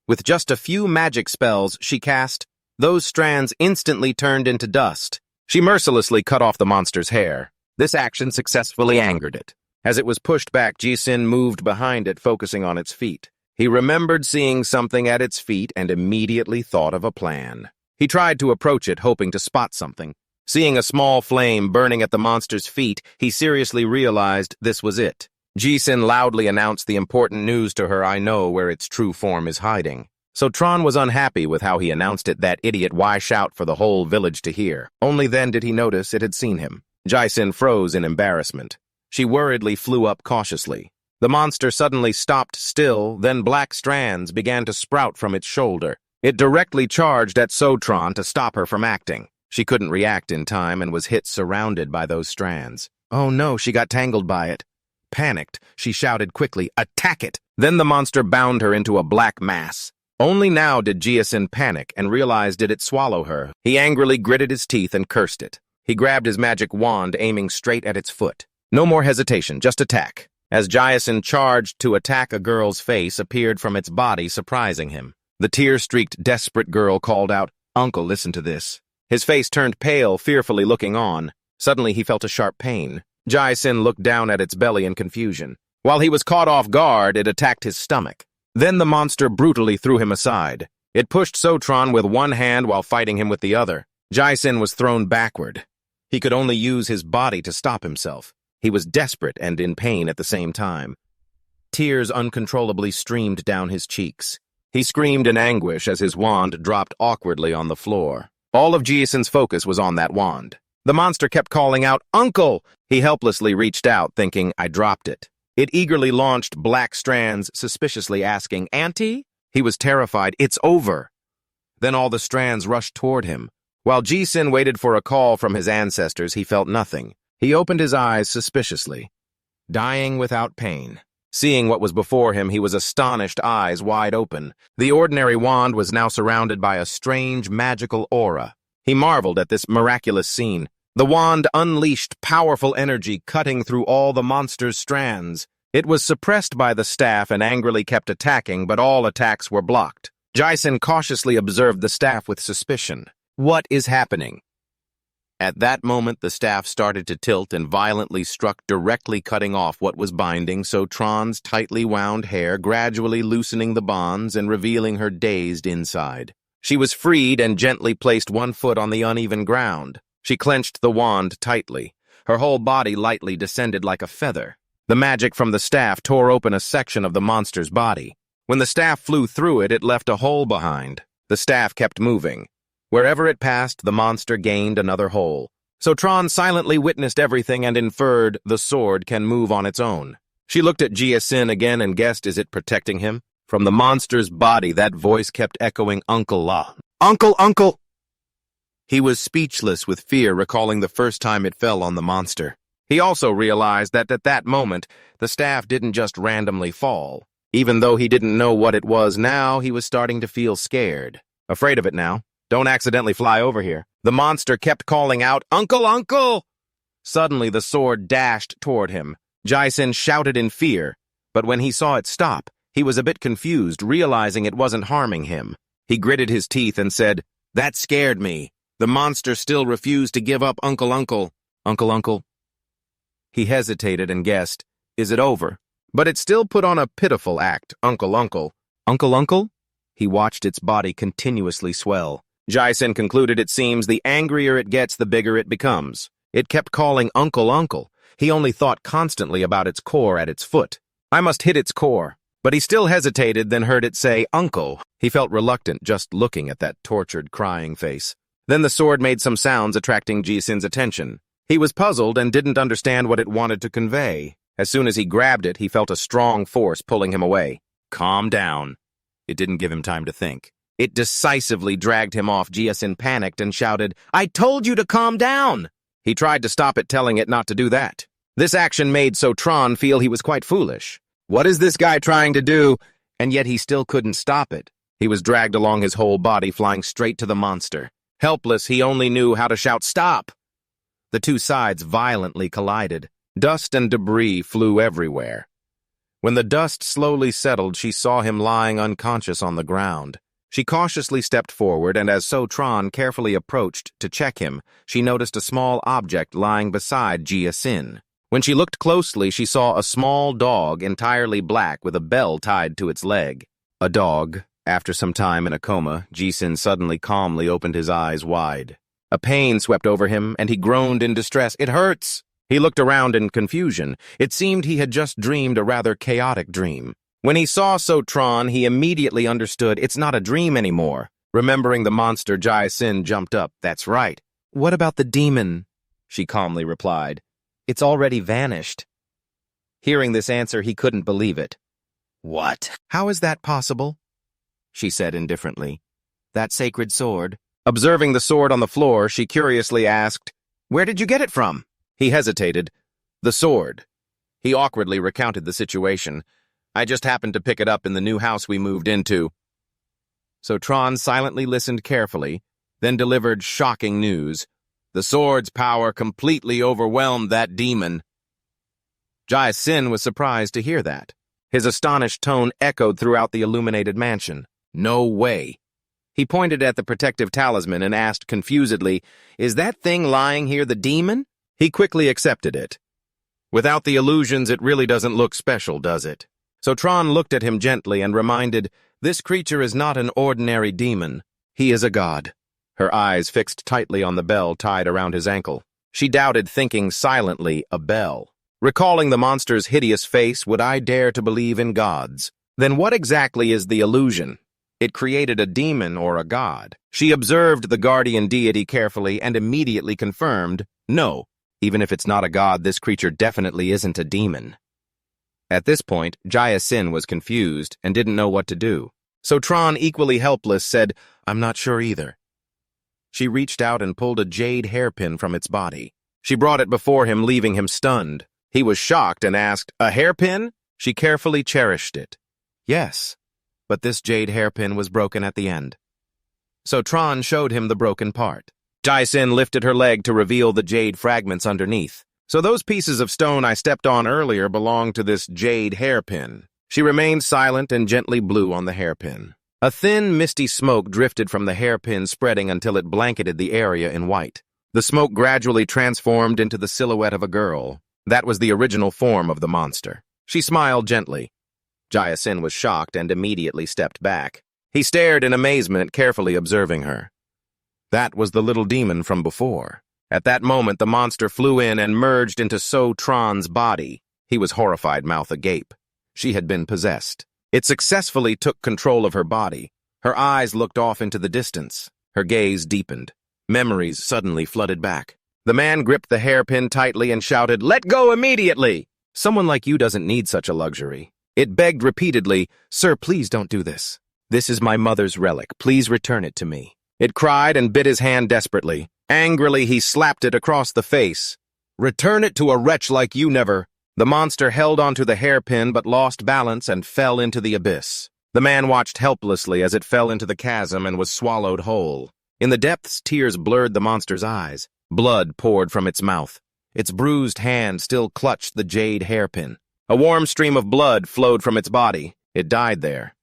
S1: With just a few magic spells she cast, those strands instantly turned into dust. She mercilessly cut off the monster's hair. This action successfully angered it. As it was pushed back, Ji-Sin moved behind it, focusing on its feet. He remembered seeing something at its feet and immediately thought of a plan. He tried to approach it, hoping to spot something. Seeing a small flame burning at the monster's feet, he seriously realized this was it. Ji-Sin loudly announced the important news to her, "I know where its true form is hiding." Sotron was unhappy with how he announced it. That idiot, why shout for the whole village to hear? Only then did he notice it had seen him. Jai-Sin froze in embarrassment. She worriedly flew up cautiously. The monster suddenly stopped still, then black strands began to sprout from its shoulder. It directly charged at Sotron to stop her from acting. She couldn't react in time and was hit surrounded by those strands. Oh no, she got tangled by it. Panicked, she shouted quickly, "Attack it!" Then the monster bound her into a black mass. Only now did Ji-Sin panic and realize did it swallow her. He angrily gritted his teeth and cursed it. He grabbed his magic wand, aiming straight at its foot. No more hesitation, just attack. As Ji-Sin charged to attack, a girl's face appeared from its body, surprising him. The tear-streaked, desperate girl called out, "Uncle, listen to this." His face turned pale, fearfully looking on. Suddenly he felt a sharp pain. Ji-Sin looked down at its belly in confusion. While he was caught off guard, it attacked his stomach. Then the monster brutally threw him aside. It pushed Sotron with one hand while fighting him with the other. Ji-Sin was thrown backward. He could only use his body to stop himself. He was desperate and in pain at the same time. Tears uncontrollably streamed down his cheeks. He screamed in anguish as his wand dropped awkwardly on the floor. All of Jaeson's focus was on that wand. The monster kept calling out, "Uncle!" He helplessly reached out, thinking, "I dropped it." It eagerly launched black strands, suspiciously asking, "Auntie?" He was terrified. "It's over." Then all the strands rushed toward him. While Jaeson waited for a call from his ancestors, he felt nothing. He opened his eyes suspiciously. Dying without pain. Seeing what was before him, he was astonished, eyes wide open. The ordinary wand was now surrounded by a strange, magical aura. He marveled at this miraculous scene. The wand unleashed powerful energy, cutting through all the monster's strands. It was suppressed by the staff and angrily kept attacking, but all attacks were blocked. Jaeson cautiously observed the staff with suspicion. What is happening? At that moment, the staff started to tilt and violently struck, directly cutting off what was binding Tron's tightly wound hair, gradually loosening the bonds and revealing her dazed inside. She was freed and gently placed one foot on the uneven ground. She clenched the wand tightly. Her whole body lightly descended like a feather. The magic from the staff tore open a section of the monster's body. When the staff flew through it, it left a hole behind. The staff kept moving. Wherever it passed, the monster gained another hole. Tron silently witnessed everything and inferred the sword can move on its own. She looked at Jaeson again and guessed, is it protecting him? From the monster's body, that voice kept echoing, "Uncle La. Uncle, uncle!" He was speechless with fear, recalling the first time it fell on the monster. He also realized that at that moment, the staff didn't just randomly fall. Even though he didn't know what it was now, he was starting to feel scared. Afraid of it now. Don't accidentally fly over here. The monster kept calling out, "Uncle, uncle!" Suddenly, the sword dashed toward him. Jaeson shouted in fear, but when he saw it stop, he was a bit confused, realizing it wasn't harming him. He gritted his teeth and said, "That scared me." The monster still refused to give up, "Uncle, uncle. Uncle, uncle." He hesitated and guessed, "Is it over?" But it still put on a pitiful act, "Uncle, uncle. Uncle, uncle?" He watched its body continuously swell. Jaeson concluded it seems the angrier it gets, the bigger it becomes. It kept calling, "Uncle, uncle." He only thought constantly about its core at its foot. "I must hit its core." But he still hesitated, then heard it say, "Uncle." He felt reluctant just looking at that tortured, crying face. Then the sword made some sounds, attracting Jaeson's attention. He was puzzled and didn't understand what it wanted to convey. As soon as he grabbed it, he felt a strong force pulling him away. "Calm down." It didn't give him time to think. It decisively dragged him off. Jaeson panicked and shouted, "I told you to calm down!" He tried to stop it, telling it not to do that. This action made Tron feel he was quite foolish. What is this guy trying to do? And yet he still couldn't stop it. He was dragged along his whole body, flying straight to the monster. Helpless, he only knew how to shout, "Stop!" The two sides violently collided. Dust and debris flew everywhere. When the dust slowly settled, she saw him lying unconscious on the ground. She cautiously stepped forward, and as Tron carefully approached to check him, she noticed a small object lying beside Jaeson. When she looked closely, she saw a small dog, entirely black, with a bell tied to its leg. A dog. After some time in a coma, Jaeson suddenly calmly opened his eyes wide. A pain swept over him, and he groaned in distress. "It hurts!" He looked around in confusion. It seemed he had just dreamed a rather chaotic dream. When he saw Tron, he immediately understood it's not a dream anymore. Remembering the monster, Jaeson jumped up. "That's right." "What about the demon?" she calmly replied. "It's already vanished." Hearing this answer, he couldn't believe it. "What? How is that possible?" she said indifferently. "That sacred sword." Observing the sword on the floor, she curiously asked, "Where did you get it from?" He hesitated. "The sword." He awkwardly recounted the situation. "I just happened to pick it up in the new house we moved into." Tron silently listened carefully, then delivered shocking news. The sword's power completely overwhelmed that demon. Jaeson was surprised to hear that. His astonished tone echoed throughout the illuminated mansion. "No way." He pointed at the protective talisman and asked confusedly, "Is that thing lying here the demon?" He quickly accepted it. "Without the illusions, it really doesn't look special, does it?" Tron looked at him gently and reminded, "This creature is not an ordinary demon. He is a god." Her eyes fixed tightly on the bell tied around his ankle. She doubted, thinking silently, a bell. Recalling the monster's hideous face, would I dare to believe in gods? Then what exactly is the illusion? It created a demon or a god. She observed the guardian deity carefully and immediately confirmed, no, even if it's not a god, this creature definitely isn't a demon. At this point, Jaya Sin was confused and didn't know what to do. So Tron, equally helpless, said, I'm not sure either. She reached out and pulled a jade hairpin from its body. She brought it before him, leaving him stunned. He was shocked and asked, a hairpin? She carefully cherished it. Yes, but this jade hairpin was broken at the end. So Tron showed him the broken part. Jaya Sin lifted her leg to reveal the jade fragments underneath. So those pieces of stone I stepped on earlier belonged to this jade hairpin. She remained silent and gently blew on the hairpin. A thin, misty smoke drifted from the hairpin, spreading until it blanketed the area in white. The smoke gradually transformed into the silhouette of a girl. That was the original form of the monster. She smiled gently. Jaya Sin was shocked and immediately stepped back. He stared in amazement, carefully observing her. That was the little demon from before. At that moment, the monster flew in and merged into So Tron's body. He was horrified, mouth agape. She had been possessed. It successfully took control of her body. Her eyes looked off into the distance. Her gaze deepened. Memories suddenly flooded back. The man gripped the hairpin tightly and shouted, "Let go immediately! Someone like you doesn't need such a luxury." It begged repeatedly, "Sir, please don't do this. This is my mother's relic. Please return it to me." It cried and bit his hand desperately. Angrily, he slapped it across the face. "Return it to a wretch like you never." The monster held onto the hairpin but lost balance and fell into the abyss. The man watched helplessly as it fell into the chasm and was swallowed whole. In the depths, tears blurred the monster's eyes. Blood poured from its mouth. Its bruised hand still clutched the jade hairpin. A warm stream of blood flowed from its body. It died there.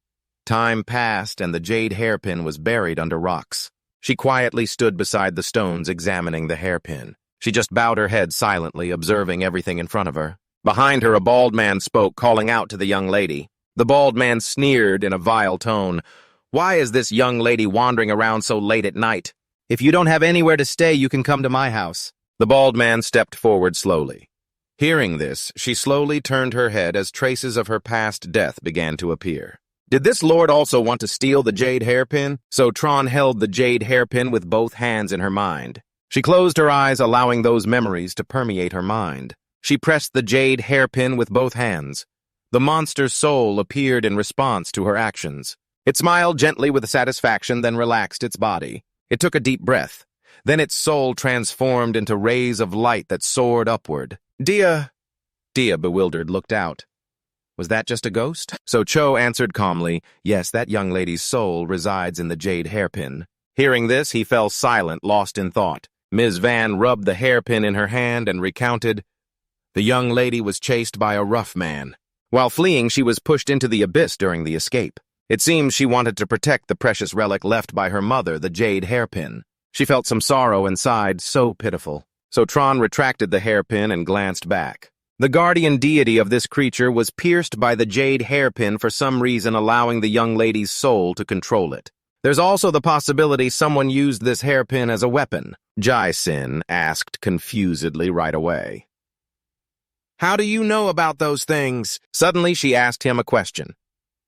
S1: Time passed, and the jade hairpin was buried under rocks. She quietly stood beside the stones, examining the hairpin. She just bowed her head silently, observing everything in front of her. Behind her, a bald man spoke, calling out to the young lady. The bald man sneered in a vile tone. "Why is this young lady wandering around so late at night? If you don't have anywhere to stay, you can come to my house." The bald man stepped forward slowly. Hearing this, she slowly turned her head as traces of her past death began to appear. Did this lord also want to steal the jade hairpin? So Tron held the jade hairpin with both hands in her mind. She closed her eyes, allowing those memories to permeate her mind. She pressed the jade hairpin with both hands. The monster's soul appeared in response to her actions. It smiled gently with satisfaction, then relaxed its body. It took a deep breath. Then its soul transformed into rays of light that soared upward. Dia, bewildered, looked out. Was that just a ghost? So Cho answered calmly, "Yes, that young lady's soul resides in the jade hairpin." Hearing this, he fell silent, lost in thought. Ms. Van rubbed the hairpin in her hand and recounted, "The young lady was chased by a rough man. While fleeing, she was pushed into the abyss during the escape. It seems she wanted to protect the precious relic left by her mother, the jade hairpin. She felt some sorrow and sighed, so pitiful." So Tron retracted the hairpin and glanced back. The guardian deity of this creature was pierced by the jade hairpin, for some reason allowing the young lady's soul to control it. There's also the possibility someone used this hairpin as a weapon, Jaya Sin asked confusedly right away. "How do you know about those things?" Suddenly she asked him a question.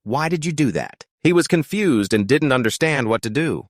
S1: "Why did you do that?" He was confused and didn't understand what to do.